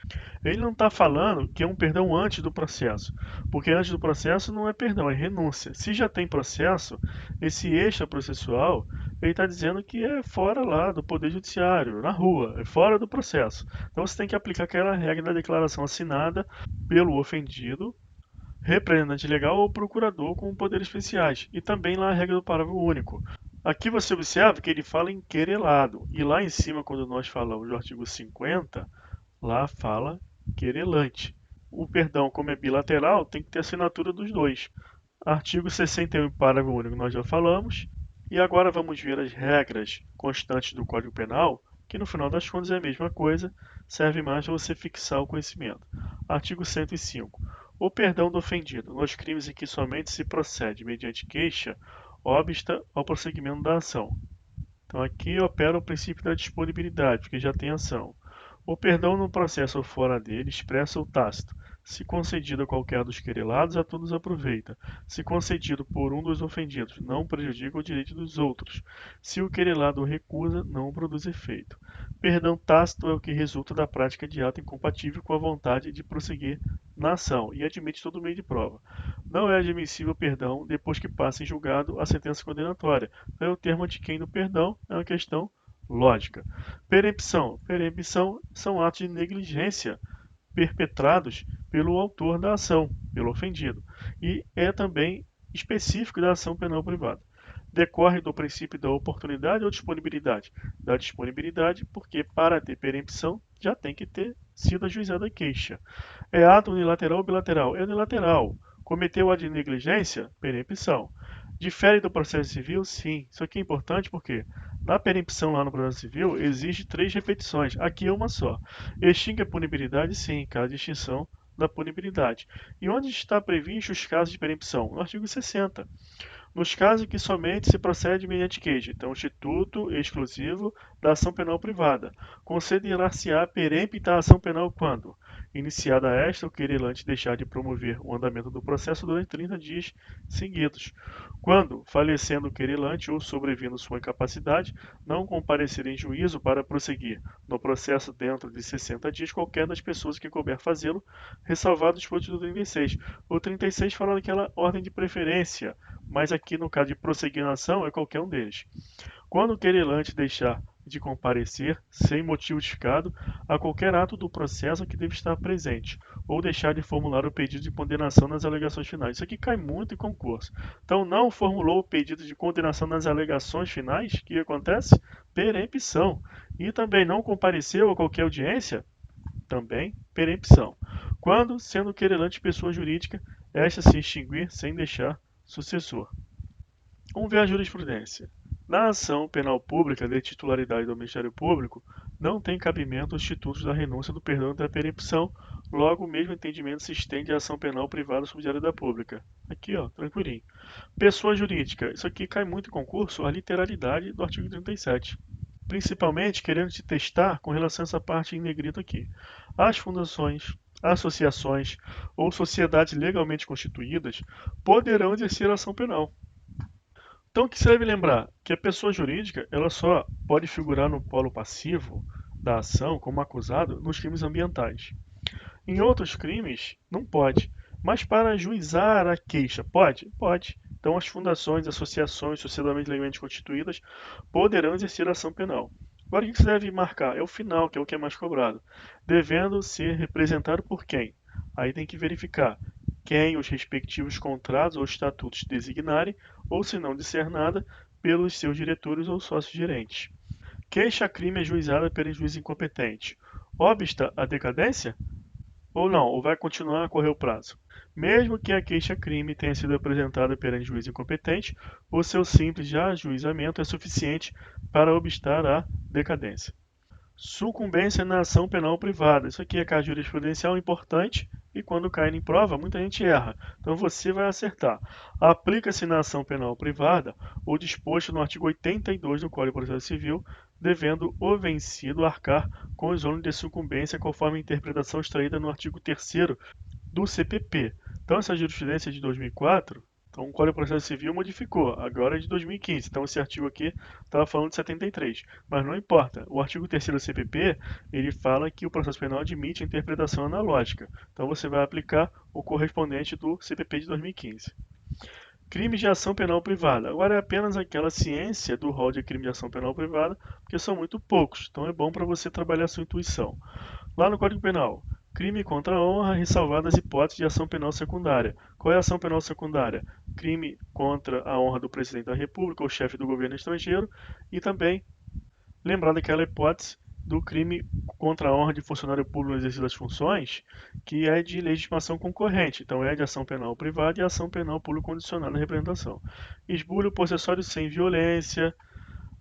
Ele não está falando que é um perdão antes do processo, porque antes do processo não é perdão, é renúncia. Se já tem processo, esse extraprocessual, ele está dizendo que é fora lá do Poder Judiciário, na rua, é fora do processo. Então você tem que aplicar aquela regra da declaração assinada pelo ofendido, representante legal ou procurador com poderes especiais. E também lá a regra do parágrafo único. Aqui você observa que ele fala em querelado. E lá em cima, quando nós falamos do artigo 50, lá fala querelante. O perdão, como é bilateral, tem que ter assinatura dos dois. Artigo 61, parágrafo único, nós já falamos. E agora vamos ver as regras constantes do Código Penal, que no final das contas é a mesma coisa, serve mais para você fixar o conhecimento. Artigo 105. O perdão do ofendido nos crimes em que somente se procede mediante queixa obsta ao prosseguimento da ação. Então aqui opera o princípio da disponibilidade, porque já tem ação. O perdão no processo ou fora dele, expresso ou tácito. Se concedido a qualquer dos querelados, a todos aproveita. Se concedido por um dos ofendidos, não prejudica o direito dos outros. Se o querelado o recusa, não produz efeito. Perdão tácito é o que resulta da prática de ato incompatível com a vontade de prosseguir na ação e admite todo meio de prova. Não é admissível perdão depois que passa em julgado a sentença condenatória. Então, o termo antiquem do perdão é uma questão lógica. Perempção. Perempção são atos de negligência perpetrados pelo autor da ação, pelo ofendido, e é também específico da ação penal privada. Decorre do princípio da oportunidade ou disponibilidade? Da disponibilidade, porque para ter perempção já tem que ter sido ajuizada a queixa. É ato unilateral ou bilateral? É unilateral. Cometeu ato de negligência? Perempção. Difere do processo civil? Sim. Isso aqui é importante porque na perempção lá no processo civil existe 3 repetições. Aqui é uma só. Extingue a punibilidade? Sim, caso de extinção da punibilidade. E onde está previsto os casos de perempção? No artigo 60. Nos casos em que somente se procede mediante queixa, então, instituto exclusivo da ação penal privada. Considerar-se-á perempta a ação penal quando? Iniciada esta, o querelante deixar de promover o andamento do processo durante 30 dias seguidos. Quando, falecendo o querelante ou sobrevindo sua incapacidade, não comparecer em juízo para prosseguir no processo dentro de 60 dias qualquer das pessoas que couber fazê-lo, ressalvado o disposto do 36. O 36 fala daquela ordem de preferência, mas aqui no caso de prosseguir na ação é qualquer um deles. Quando o querelante deixar de comparecer, sem motivo justificado, a qualquer ato do processo que deve estar presente, ou deixar de formular o pedido de condenação nas alegações finais. Isso aqui cai muito em concurso. Então, não formulou o pedido de condenação nas alegações finais, o que acontece? Perempção. E também não compareceu a qualquer audiência, também perempção. Quando, sendo querelante pessoa jurídica, esta se extinguir sem deixar sucessor. Vamos ver a jurisprudência. Na ação penal pública de titularidade do Ministério Público, não tem cabimento os institutos da renúncia, do perdão e da perempção, logo o mesmo entendimento se estende à ação penal privada subsidiária da pública. Aqui, ó, tranquilinho. Pessoa jurídica, isso aqui cai muito em concurso, a literalidade do artigo 37. Principalmente querendo te testar com relação a essa parte em negrito aqui. As fundações, associações ou sociedades legalmente constituídas poderão exercer ação penal. Então, o que você deve lembrar? Que a pessoa jurídica ela só pode figurar no polo passivo da ação como acusado nos crimes ambientais. Em outros crimes, não pode. Mas para ajuizar a queixa, pode? Pode. Então, as fundações, associações, sociedades legalmente constituídas poderão exercer ação penal. Agora, o que você deve marcar? É o final, que é o que é mais cobrado. Devendo ser representado por quem? Aí tem que verificar quem os respectivos contratos ou estatutos designarem, ou se não disser nada, pelos seus diretores ou sócios gerentes. Queixa-crime ajuizada pelo juiz incompetente. Obsta a decadência? Ou não, ou vai continuar a correr o prazo. Mesmo que a queixa-crime tenha sido apresentada perante juiz incompetente, o seu simples ajuizamento é suficiente para obstar a decadência. Sucumbência na ação penal privada. Isso aqui é caso jurisprudencial importante e quando cai em prova, muita gente erra. Então você vai acertar. Aplica-se na ação penal privada o disposto no artigo 82 do Código de Processo Civil, devendo o vencido arcar com os ônus de sucumbência conforme a interpretação extraída no artigo 3º do CPP. Então essa jurisprudência é de 2004. Então, o Código de Processo Civil modificou, agora é de 2015. Então, esse artigo aqui estava falando de 73. Mas não importa. O artigo 3º do CPP, ele fala que o processo penal admite a interpretação analógica. Então, você vai aplicar o correspondente do CPP de 2015. Crimes de ação penal privada. Agora é apenas aquela ciência do rol de crime de ação penal privada, porque são muito poucos. Então, é bom para você trabalhar a sua intuição. Lá no Código Penal, crime contra a honra, ressalvadas as hipóteses de ação penal secundária. Qual é a ação penal secundária? Crime contra a honra do presidente da República ou chefe do governo estrangeiro e também lembrar daquela hipótese do crime contra a honra de funcionário público no exercício das funções, que é de legitimação concorrente. Então é de ação penal privada e ação penal público condicionada à representação. Esbulho possessório sem violência.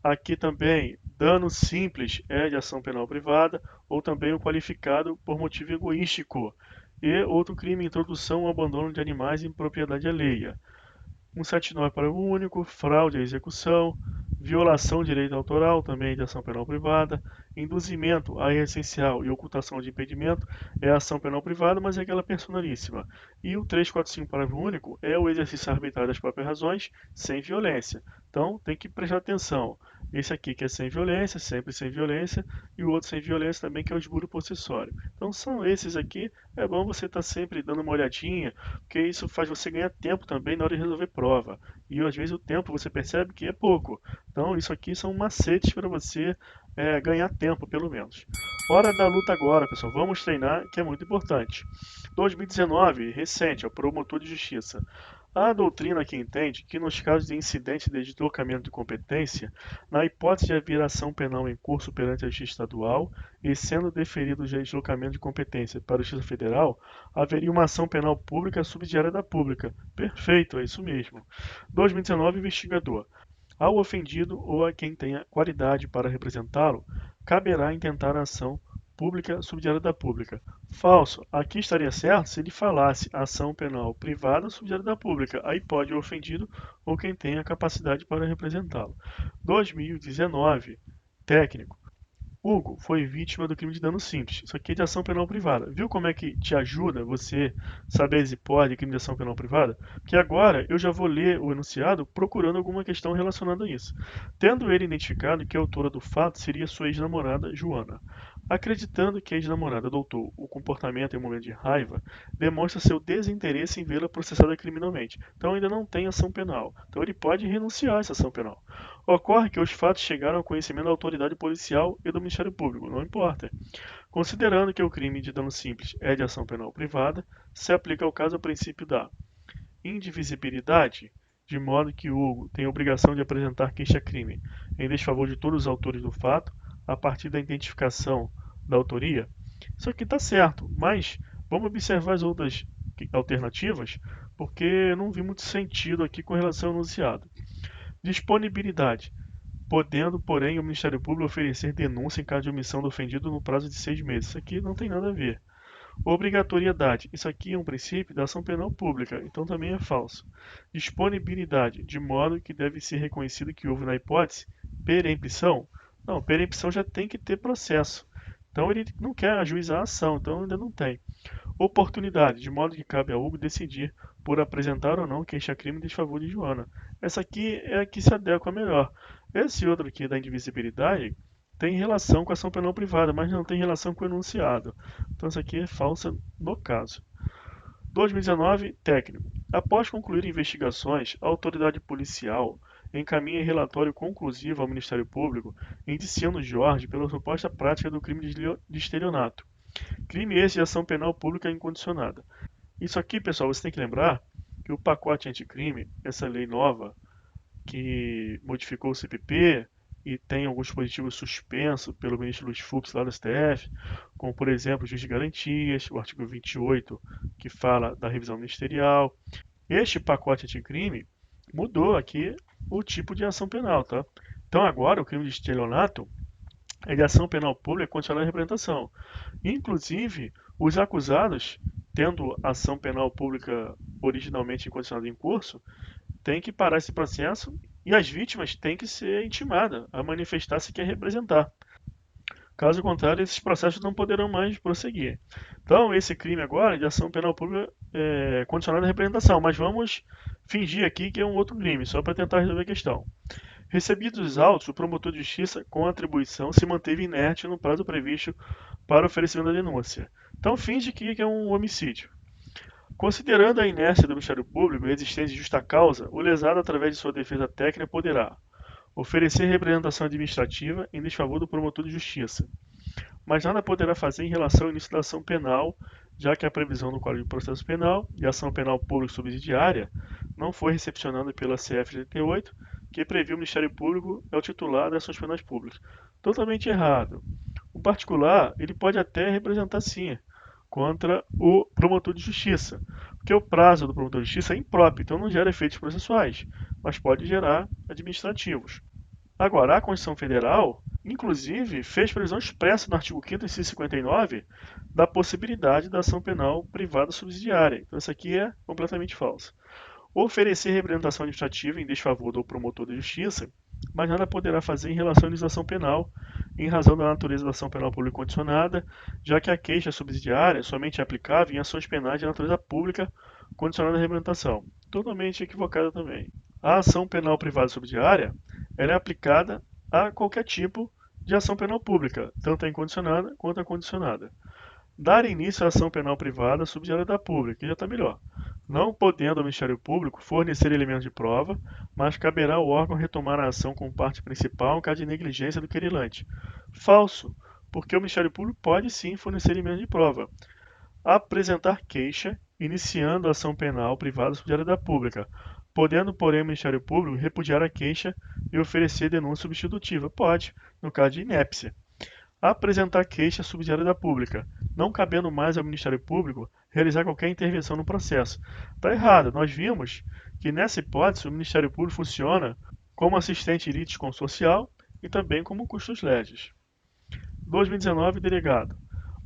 Aqui também, dano simples é de ação penal privada ou também o qualificado por motivo egoístico. E outro crime, introdução ou abandono de animais em propriedade alheia. 179 parágrafo único, fraude à execução, violação de direito autoral, também de ação penal privada, induzimento a erro essencial e ocultação de impedimento é ação penal privada, mas é aquela personalíssima. E o 345 parágrafo único é o exercício arbitrário das próprias razões sem violência. Então tem que prestar atenção. Esse aqui que é sem violência, sempre sem violência, e o outro sem violência também que é o esbulho possessório. Então são esses aqui, é bom você estar sempre dando uma olhadinha, porque isso faz você ganhar tempo também na hora de resolver prova. E às vezes o tempo você percebe que é pouco. Então isso aqui são macetes para você ganhar tempo, pelo menos. Hora da luta agora, pessoal. Vamos treinar, que é muito importante. 2019, recente, é o promotor de justiça. A doutrina que entende que nos casos de incidente de deslocamento de competência, na hipótese de haver ação penal em curso perante a Justiça Estadual e sendo deferido o deslocamento de competência para a Justiça Federal, haveria uma ação penal pública subsidiária da pública. Perfeito, é isso mesmo. 2019, investigador. Ao ofendido ou a quem tenha qualidade para representá-lo, caberá intentar a ação pública subsidiária da pública. Falso. Aqui estaria certo se ele falasse ação penal privada subsidiária da pública. Aí pode o ofendido ou quem tenha capacidade para representá-lo. 2019. Técnico. Hugo foi vítima do crime de dano simples. Isso aqui é de ação penal privada. Viu como é que te ajuda você saber as hipóteses de crime de ação penal privada? Porque agora eu já vou ler o enunciado procurando alguma questão relacionada a isso. Tendo ele identificado que a autora do fato seria sua ex-namorada, Joana. Acreditando que a ex-namorada adotou o comportamento em um momento de raiva, demonstra seu desinteresse em vê-la processada criminalmente. Então ainda não tem ação penal. Então ele pode renunciar a essa ação penal. Ocorre que os fatos chegaram ao conhecimento da autoridade policial e do Ministério Público, não importa. Considerando que o crime de dano simples é de ação penal privada, se aplica ao caso o princípio da indivisibilidade, de modo que Hugo tem a obrigação de apresentar queixa-crime em desfavor de todos os autores do fato, a partir da identificação da autoria. Isso aqui está certo, mas vamos observar as outras alternativas, porque não vi muito sentido aqui com relação ao enunciado. Disponibilidade. Podendo, porém, o Ministério Público oferecer denúncia em caso de omissão do ofendido no prazo de 6 meses. Isso aqui não tem nada a ver. Obrigatoriedade. Isso aqui é um princípio da ação penal pública, então também é falso. Disponibilidade. De modo que deve ser reconhecido que houve na hipótese perempção. Não, perempção já tem que ter processo. Então ele não quer ajuizar a ação, então ainda não tem. Oportunidade, de modo que cabe a Hugo decidir por apresentar ou não queixa-crime em desfavor de Joana. Essa aqui é a que se adequa melhor. Esse outro aqui da indivisibilidade tem relação com a ação penal privada, mas não tem relação com o enunciado. Então essa aqui é falsa no caso. 2019, técnico. Após concluir investigações, a autoridade policial encaminha relatório conclusivo ao Ministério Público, indiciando Jorge pela suposta prática do crime de estelionato. Crime esse de ação penal pública incondicionada. Isso aqui, pessoal, você tem que lembrar que o pacote anticrime, essa lei nova que modificou o CPP e tem alguns dispositivos suspensos pelo ministro Luiz Fux lá do STF, como por exemplo o juiz de garantias, o artigo 28 que fala da revisão ministerial. Este pacote anticrime mudou aqui o tipo de ação penal, tá? Então agora o crime de estelionato é de ação penal pública condicionada à representação. Inclusive, os acusados, tendo ação penal pública originalmente incondicionada em curso, têm que parar esse processo e as vítimas têm que ser intimadas a manifestar se quer representar. Caso contrário, esses processos não poderão mais prosseguir. Então, esse crime agora é de ação penal pública condicionada à representação, mas vamos fingir aqui que é um outro crime, só para tentar resolver a questão. Recebidos os autos, o promotor de justiça, com atribuição, se manteve inerte no prazo previsto para o oferecimento da denúncia. Então, finge que é um homicídio. Considerando a inércia do Ministério Público e a existência de justa causa, o lesado, através de sua defesa técnica, poderá oferecer representação administrativa em desfavor do promotor de justiça, mas nada poderá fazer em relação ao início da ação penal, já que a previsão do Código de Processo Penal e a ação penal pública subsidiária não foi recepcionada pela CF-88, que previu o Ministério Público é o titular das ações penais públicas. Totalmente errado. O particular, ele pode até representar sim contra o promotor de justiça, porque o prazo do promotor de justiça é impróprio, então não gera efeitos processuais, mas pode gerar administrativos. Agora, a Constituição Federal, inclusive, fez previsão expressa no artigo 5º, inciso 59, da possibilidade da ação penal privada subsidiária. Então, isso aqui é completamente falso. Oferecer representação administrativa em desfavor do promotor de justiça, mas nada poderá fazer em relação à iniciação penal, em razão da natureza da ação penal pública condicionada, já que a queixa subsidiária somente é aplicável em ações penais de natureza pública condicionada à representação. Totalmente equivocada também. A ação penal privada subsidiária ela é aplicada a qualquer tipo de ação penal pública, tanto a incondicionada quanto a condicionada. Dar início à ação penal privada subsidiária da pública, que já está melhor. Não podendo o Ministério Público fornecer elementos de prova, mas caberá ao órgão retomar a ação como parte principal em caso de negligência do querelante. Falso, porque o Ministério Público pode sim fornecer elementos de prova. Apresentar queixa, iniciando a ação penal privada subsidiária da pública, podendo, porém, o Ministério Público repudiar a queixa e oferecer denúncia substitutiva. Pode, no caso de inépcia. Apresentar queixa subsidiária da pública, não cabendo mais ao Ministério Público realizar qualquer intervenção no processo. Está errado. Nós vimos que, nessa hipótese, o Ministério Público funciona como assistente litisconsorcial e também como custos legis. 2019, delegado.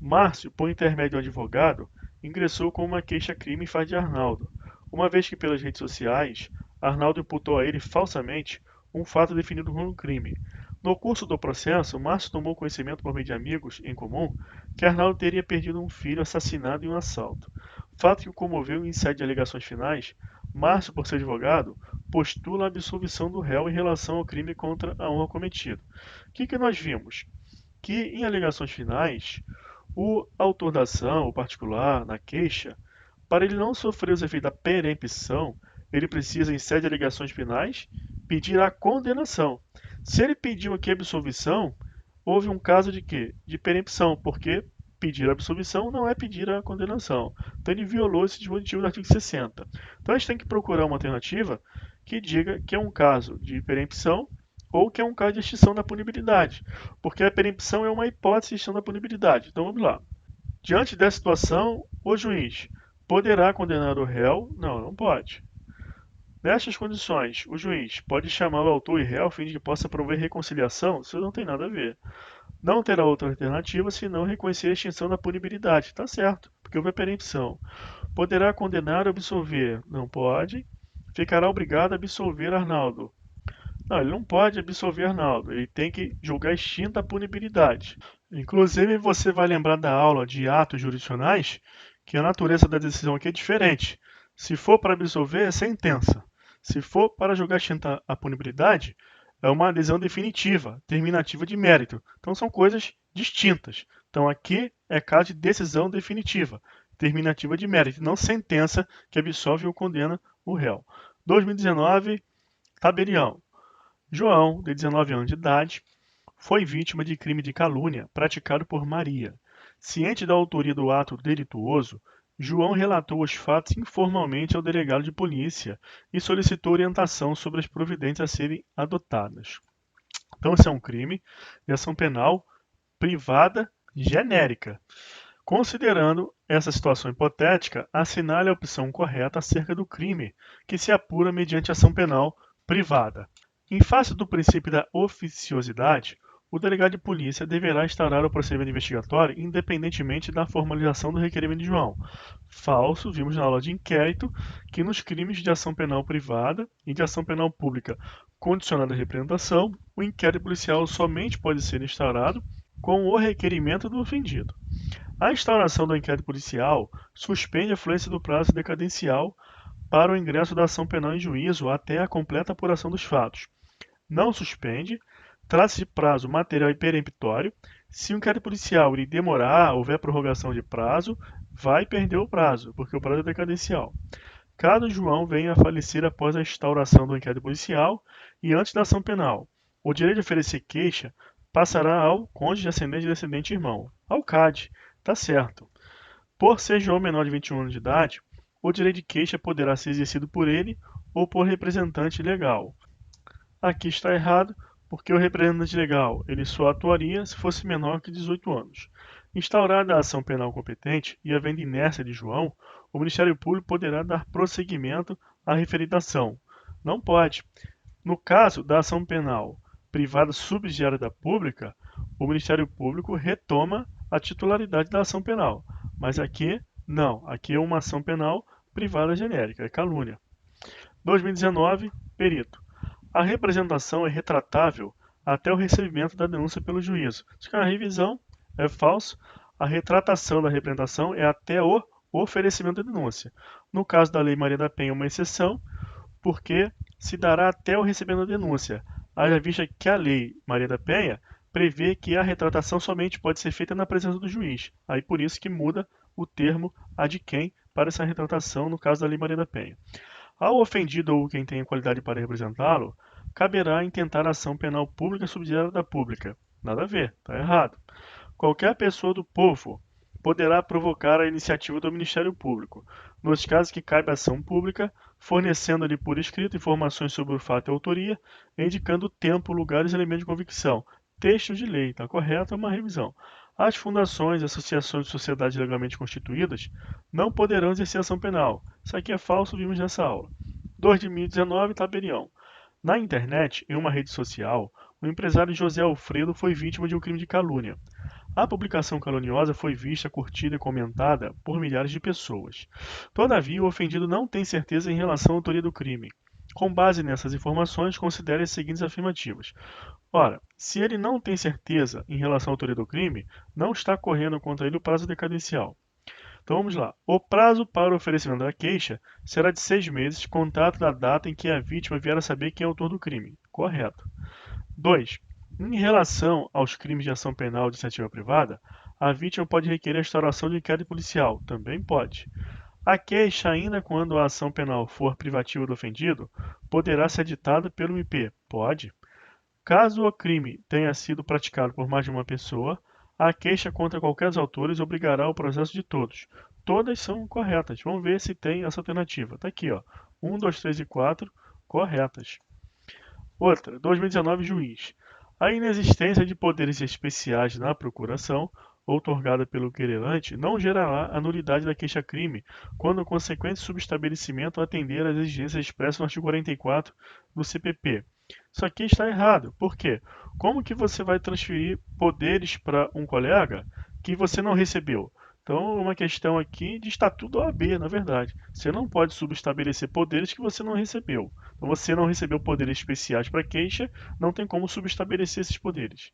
Márcio, por intermédio do advogado, ingressou com uma queixa-crime em face de Arnaldo, uma vez que pelas redes sociais, Arnaldo imputou a ele falsamente um fato definido como crime. No curso do processo, Márcio tomou conhecimento por meio de amigos em comum que Arnaldo teria perdido um filho assassinado em um assalto. Fato que o comoveu em sede de alegações finais, Márcio, por ser advogado, postula a absolvição do réu em relação ao crime contra a honra cometido. O que nós vimos? Que em alegações finais, o autor da ação, o particular, na queixa, para ele não sofrer os efeitos da perempção, ele precisa, em sede de alegações finais, pedir a condenação. Se ele pediu aqui a absolvição, houve um caso de quê? De perempção, porque pedir a absolvição não é pedir a condenação. Então ele violou esse dispositivo do artigo 60. Então a gente tem que procurar uma alternativa que diga que é um caso de perempção ou que é um caso de extinção da punibilidade, porque a perempção é uma hipótese de extinção da punibilidade. Então vamos lá. Diante dessa situação, o juiz poderá condenar o réu? Não, não pode. Nestas condições, o juiz pode chamar o autor e réu a fim de que possa promover reconciliação? Isso não tem nada a ver. Não terá outra alternativa senão reconhecer a extinção da punibilidade. Está certo, porque houve a perempção. Poderá condenar ou absolver? Não pode. Ficará obrigado a absolver Arnaldo? Não, ele não pode absolver Arnaldo. Ele tem que julgar extinta a punibilidade. Inclusive, você vai lembrar da aula de atos jurisdicionais que a natureza da decisão aqui é diferente. Se for para absolver, é sentença. Se for para julgar extinta a punibilidade, é uma decisão definitiva, terminativa de mérito. Então são coisas distintas. Então aqui é caso de decisão definitiva, terminativa de mérito, não sentença que absolve ou condena o réu. 2019, tabelião. João, de 19 anos de idade, foi vítima de crime de calúnia praticado por Maria. Ciente da autoria do ato delituoso, João relatou os fatos informalmente ao delegado de polícia e solicitou orientação sobre as providências a serem adotadas. Então, esse é um crime de ação penal privada genérica. Considerando essa situação hipotética, assinale a opção correta acerca do crime, que se apura mediante ação penal privada. Em face do princípio da oficiosidade, o delegado de polícia deverá instaurar o procedimento investigatório independentemente da formalização do requerimento de João. Falso, vimos na aula de inquérito que nos crimes de ação penal privada e de ação penal pública condicionada à representação, o inquérito policial somente pode ser instaurado com o requerimento do ofendido. A instauração do inquérito policial suspende a fluência do prazo decadencial para o ingresso da ação penal em juízo até a completa apuração dos fatos. Não suspende, trata-se de prazo material e peremptório. Se o inquérito policial ele demorar, houver prorrogação de prazo, vai perder o prazo, porque o prazo é decadencial. Caso João venha a falecer após a instauração do inquérito policial e antes da ação penal, o direito de oferecer queixa passará ao cônjuge, ascendente, descendente e irmão, ao CAD. Tá certo. Por ser João menor de 21 anos de idade, o direito de queixa poderá ser exercido por ele ou por representante legal. Aqui está errado, porque o representante legal ele só atuaria se fosse menor que 18 anos. Instaurada a ação penal competente e havendo inércia de João, o Ministério Público poderá dar prosseguimento à referida ação. Não pode. No caso da ação penal privada subsidiária da pública, o Ministério Público retoma a titularidade da ação penal. Mas aqui, não. Aqui é uma ação penal privada genérica, é calúnia. 2019, perito. A representação é retratável até o recebimento da denúncia pelo juízo. Se a revisão é falso, a retratação da representação é até o oferecimento da denúncia. No caso da Lei Maria da Penha, uma exceção, porque se dará até o recebimento da denúncia. Haja vista que a Lei Maria da Penha prevê que a retratação somente pode ser feita na presença do juiz. Aí por isso que muda o termo a de quem para essa retratação no caso da Lei Maria da Penha. Ao ofendido ou quem tenha qualidade para representá-lo, caberá intentar ação penal pública subsidiária da pública. Nada a ver, está errado. Qualquer pessoa do povo poderá provocar a iniciativa do Ministério Público, nos casos que cabe ação pública, fornecendo-lhe por escrito informações sobre o fato e autoria, indicando o tempo, lugares e elementos de convicção. Texto de lei, está correto, é uma revisão. As fundações, associações de sociedades legalmente constituídas não poderão exercer ação penal. Isso aqui é falso, vimos nessa aula. 2019, tabelião. Na internet, em uma rede social, o empresário José Alfredo foi vítima de um crime de calúnia. A publicação caluniosa foi vista, curtida e comentada por milhares de pessoas. Todavia, o ofendido não tem certeza em relação à autoria do crime. Com base nessas informações, considere as seguintes afirmativas. Ora, se ele não tem certeza em relação à autoria do crime, não está correndo contra ele o prazo decadencial. Então vamos lá. O prazo para o oferecimento da queixa será de 6 meses, contato da data em que a vítima vier a saber quem é o autor do crime. Correto. 2. Em relação aos crimes de ação penal de iniciativa privada, a vítima pode requerer a instauração de inquérito policial. Também pode. A queixa, ainda quando a ação penal for privativa do ofendido, poderá ser ditada pelo MP. Pode. Caso o crime tenha sido praticado por mais de uma pessoa, a queixa contra qualquer dos autores obrigará o processo de todos. Todas são corretas. Vamos ver se tem essa alternativa. Está aqui, ó. 1, 2, 3 e 4, corretas. Outra, 2019, juiz. A inexistência de poderes especiais na procuração, outorgada pelo querelante, não gerará a nulidade da queixa-crime, quando o consequente subestabelecimento atender às exigências expressas no artigo 44 do CPP. Isso aqui está errado. Por quê? Como que você vai transferir poderes para um colega que você não recebeu? Então, uma questão aqui de estatuto da OAB, na verdade. Você não pode subestabelecer poderes que você não recebeu. Então, você não recebeu poderes especiais para queixa, não tem como subestabelecer esses poderes.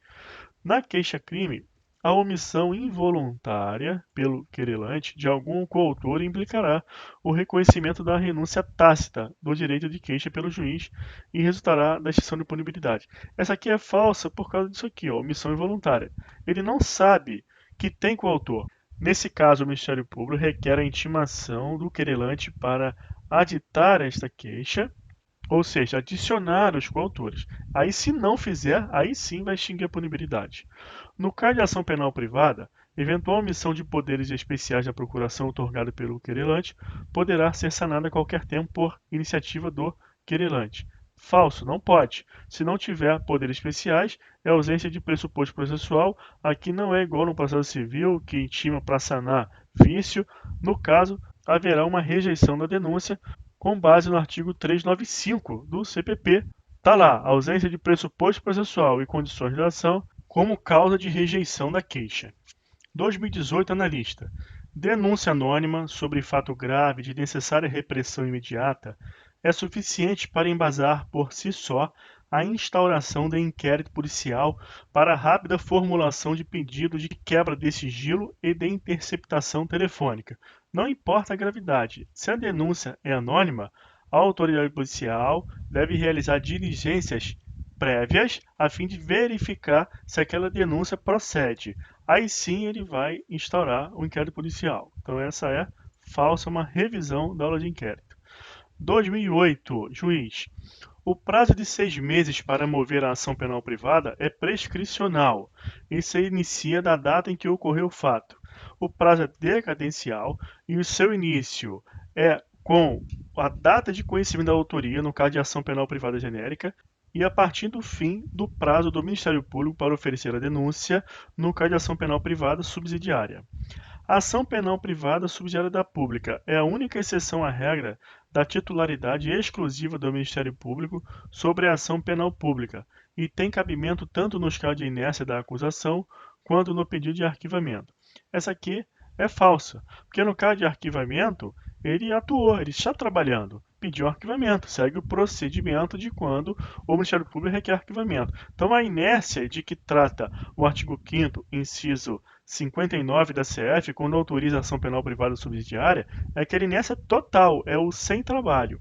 Na queixa-crime, a omissão involuntária pelo querelante de algum coautor implicará o reconhecimento da renúncia tácita do direito de queixa pelo juiz e resultará da extinção de punibilidade. Essa aqui é falsa por causa disso aqui, ó, omissão involuntária. Ele não sabe que tem coautor. Nesse caso, o Ministério Público requer a intimação do querelante para aditar esta queixa, ou seja, adicionar os coautores. Aí, se não fizer, aí sim vai extinguir a punibilidade. No caso de ação penal privada, eventual omissão de poderes especiais da procuração outorgada pelo querelante poderá ser sanada a qualquer tempo por iniciativa do querelante. Falso, não pode. Se não tiver poderes especiais, é ausência de pressuposto processual. Aqui não é igual no processo civil, que intima para sanar vício. No caso, haverá uma rejeição da denúncia com base no artigo 395 do CPP. Está lá, ausência de pressuposto processual e condições de ação, como causa de rejeição da queixa. 2018, analista. Denúncia anônima sobre fato grave de necessária repressão imediata é suficiente para embasar por si só a instauração de inquérito policial para a rápida formulação de pedido de quebra de sigilo e de interceptação telefônica. Não importa a gravidade. Se a denúncia é anônima, a autoridade policial deve realizar diligências prévias a fim de verificar se aquela denúncia procede. Aí sim ele vai instaurar o inquérito policial. Então essa é falsa, uma revisão da aula de inquérito. 2008, juiz. O prazo de 6 meses para mover a ação penal privada é prescricional e se inicia da data em que ocorreu o fato. O prazo é decadencial e o seu início é com a data de conhecimento da autoria, no caso de ação penal privada genérica, e a partir do fim do prazo do Ministério Público para oferecer a denúncia, no caso de ação penal privada subsidiária. A ação penal privada subsidiária da pública é a única exceção à regra da titularidade exclusiva do Ministério Público sobre a ação penal pública e tem cabimento tanto nos casos de inércia da acusação quanto no pedido de arquivamento. Essa aqui é falsa, porque no caso de arquivamento, ele atuou, ele está trabalhando, pediu arquivamento, segue o procedimento de quando o Ministério Público requer arquivamento. Então, a inércia de que trata o artigo 5º, inciso 59 da CF, quando autoriza a ação penal privada subsidiária, é aquela inércia total, é o sem trabalho.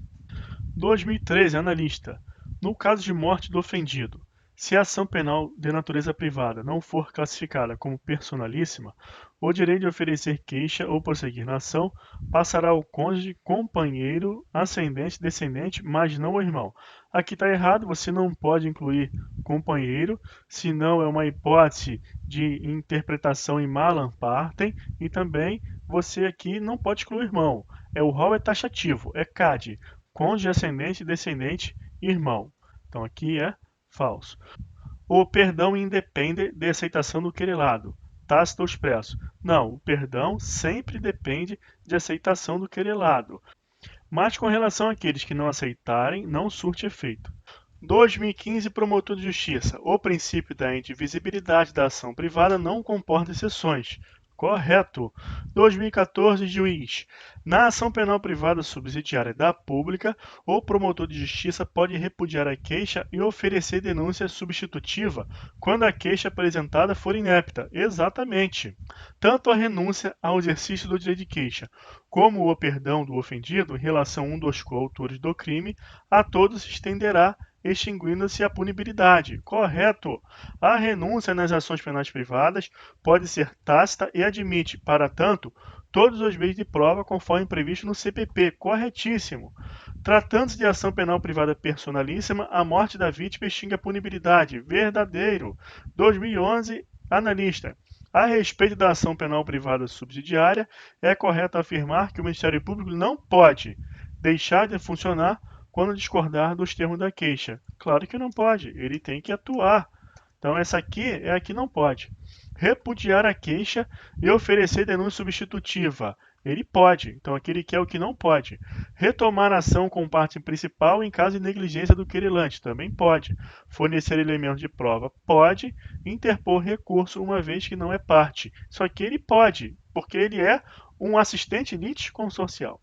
2013, analista. No caso de morte do ofendido, se a ação penal de natureza privada não for classificada como personalíssima, o direito de oferecer queixa ou prosseguir na ação passará ao cônjuge, companheiro, ascendente, descendente, mas não ao irmão. Aqui está errado, você não pode incluir companheiro, senão é uma hipótese de interpretação em malam partem, e também você aqui não pode excluir irmão. O rol é taxativo, é CAD, cônjuge, ascendente, descendente, irmão. Então aqui é falso. O perdão independe da aceitação do querelado, tácito ou expresso. Não, o perdão sempre depende de aceitação do querelado. Mas com relação àqueles que não aceitarem, não surte efeito. 2015, promotor de justiça. O princípio da indivisibilidade da ação privada não comporta exceções. Correto. 2014, juiz. Na ação penal privada subsidiária da pública, o promotor de justiça pode repudiar a queixa e oferecer denúncia substitutiva quando a queixa apresentada for inepta. Exatamente. Tanto a renúncia ao exercício do direito de queixa, como o perdão do ofendido em relação a um dos coautores do crime, a todos se estenderá, extinguindo-se a punibilidade. Correto. A renúncia nas ações penais privadas pode ser tácita e admite, para tanto, todos os meios de prova conforme previsto no CPP. Corretíssimo. Tratando-se de ação penal privada personalíssima, a morte da vítima extingue a punibilidade. Verdadeiro. 2011, analista. A respeito da ação penal privada subsidiária, é correto afirmar que o Ministério Público não pode deixar de funcionar quando discordar dos termos da queixa. Claro que não pode, ele tem que atuar. Então essa aqui é a que não pode. Repudiar a queixa e oferecer denúncia substitutiva. Ele pode, então aquele que é o que não pode. Retomar a ação com parte principal em caso de negligência do querelante. Também pode. Fornecer elementos de prova. Pode. Interpor recurso uma vez que não é parte. Isso aqui ele pode, porque ele é um assistente litisconsorcial.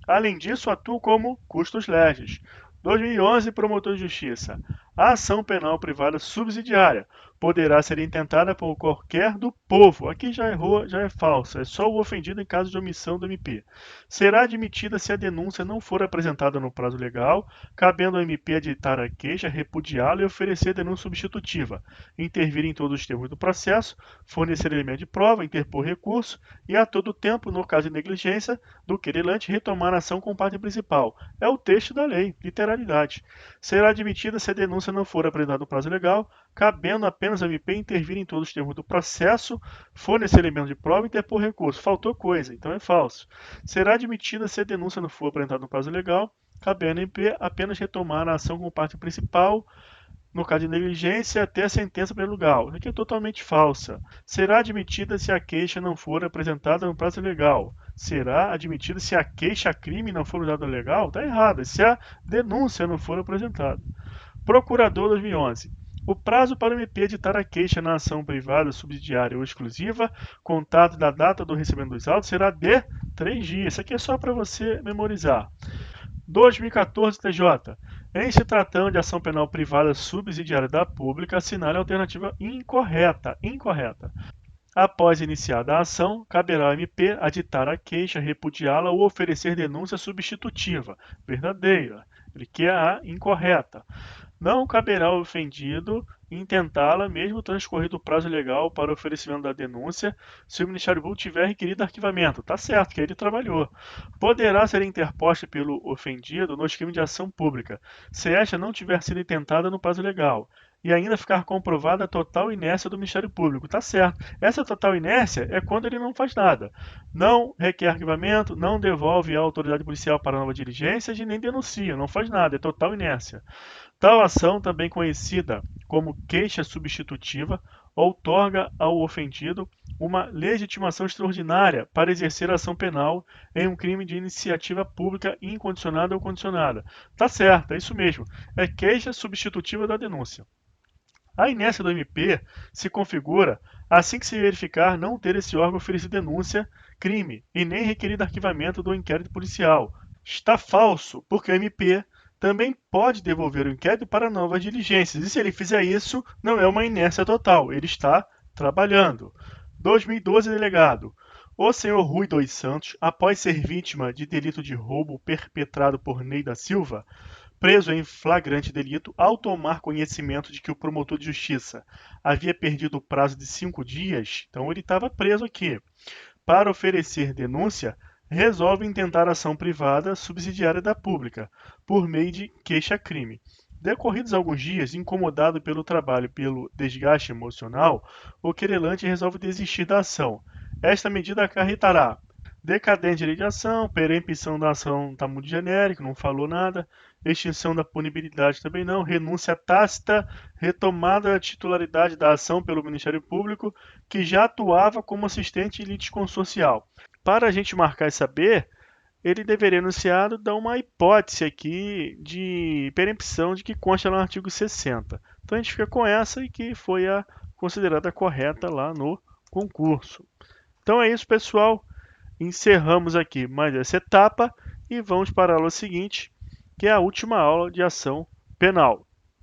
Além disso, atua como custos legis. 2011, promotor de justiça. A ação penal privada subsidiária poderá ser intentada por qualquer do povo. Aqui já errou, já é falso. É só o ofendido em caso de omissão do MP. Será admitida se a denúncia não for apresentada no prazo legal, cabendo ao MP aditar a queixa, repudiá-la e oferecer denúncia substitutiva, intervir em todos os termos do processo, fornecer elemento de prova, interpor recurso e, a todo tempo, no caso de negligência do querelante, retomar a ação com parte principal. É o texto da lei, literalidade. Será admitida se a denúncia não for apresentada no prazo legal, cabendo apenas ao MP intervir em todos os termos do processo, fornecer elementos de prova e interpor recurso. Faltou coisa, então é falso. Será admitida se a denúncia não for apresentada no prazo legal, cabendo ao MP apenas retomar a ação como parte principal, no caso de negligência, até a sentença pré-legal. Isso aqui é totalmente falsa. Será admitida se a queixa não for apresentada no prazo legal. Será admitida se a queixa-crime não for usada legal? Está errado. Se a denúncia não for apresentada. Procurador 2011. O prazo para o MP editar a queixa na ação privada, subsidiária ou exclusiva, contado da data do recebimento dos autos, será de 3 dias. Isso aqui é só para você memorizar. 2014 TJ. Em se tratando de ação penal privada subsidiária da pública, assinale a alternativa incorreta. Incorreta. Após iniciada a ação, caberá ao MP aditar a queixa, repudiá-la ou oferecer denúncia substitutiva. Verdadeira. Ele quer a incorreta. Não caberá ao ofendido intentá-la, mesmo transcorrido o prazo legal para o oferecimento da denúncia, se o Ministério Público tiver requerido arquivamento. Tá certo, que ele trabalhou. Poderá ser interposta pelo ofendido nos crimes de ação pública, se esta não tiver sido intentada no prazo legal, e ainda ficar comprovada a total inércia do Ministério Público. Tá certo. Essa total inércia é quando ele não faz nada. Não requer arquivamento, não devolve à autoridade policial para nova diligência e nem denuncia, não faz nada, é total inércia. Tal ação, também conhecida como queixa substitutiva, outorga ao ofendido uma legitimação extraordinária para exercer a ação penal em um crime de iniciativa pública incondicionada ou condicionada. Tá certo, é isso mesmo. É queixa substitutiva da denúncia. A inércia do MP se configura assim que se verificar não ter esse órgão oferecido denúncia, crime, e nem requerido arquivamento do inquérito policial. Está falso, porque o MP também pode devolver o inquérito para novas diligências. E se ele fizer isso, não é uma inércia total, ele está trabalhando. 2012, delegado. O senhor Rui dos Santos, após ser vítima de delito de roubo perpetrado por Ney da Silva, preso em flagrante delito, ao tomar conhecimento de que o promotor de justiça havia perdido o prazo de 5 dias, então ele estava preso aqui, para oferecer denúncia, resolve intentar ação privada subsidiária da pública, por meio de queixa-crime. Decorridos alguns dias, incomodado pelo trabalho e pelo desgaste emocional, o querelante resolve desistir da ação. Esta medida acarretará decadente de ação, perempção da ação está muito genérico, não falou nada, extinção da punibilidade também não, renúncia tácita, retomada da titularidade da ação pelo Ministério Público, que já atuava como assistente litisconsorcial. Para a gente marcar e saber, ele deveria enunciado dar uma hipótese aqui de perempção de que consta no artigo 60. Então a gente fica com essa e que foi a considerada correta lá no concurso. Então é isso, pessoal. Encerramos aqui mais essa etapa e vamos para a aula seguinte, que é a última aula de ação penal.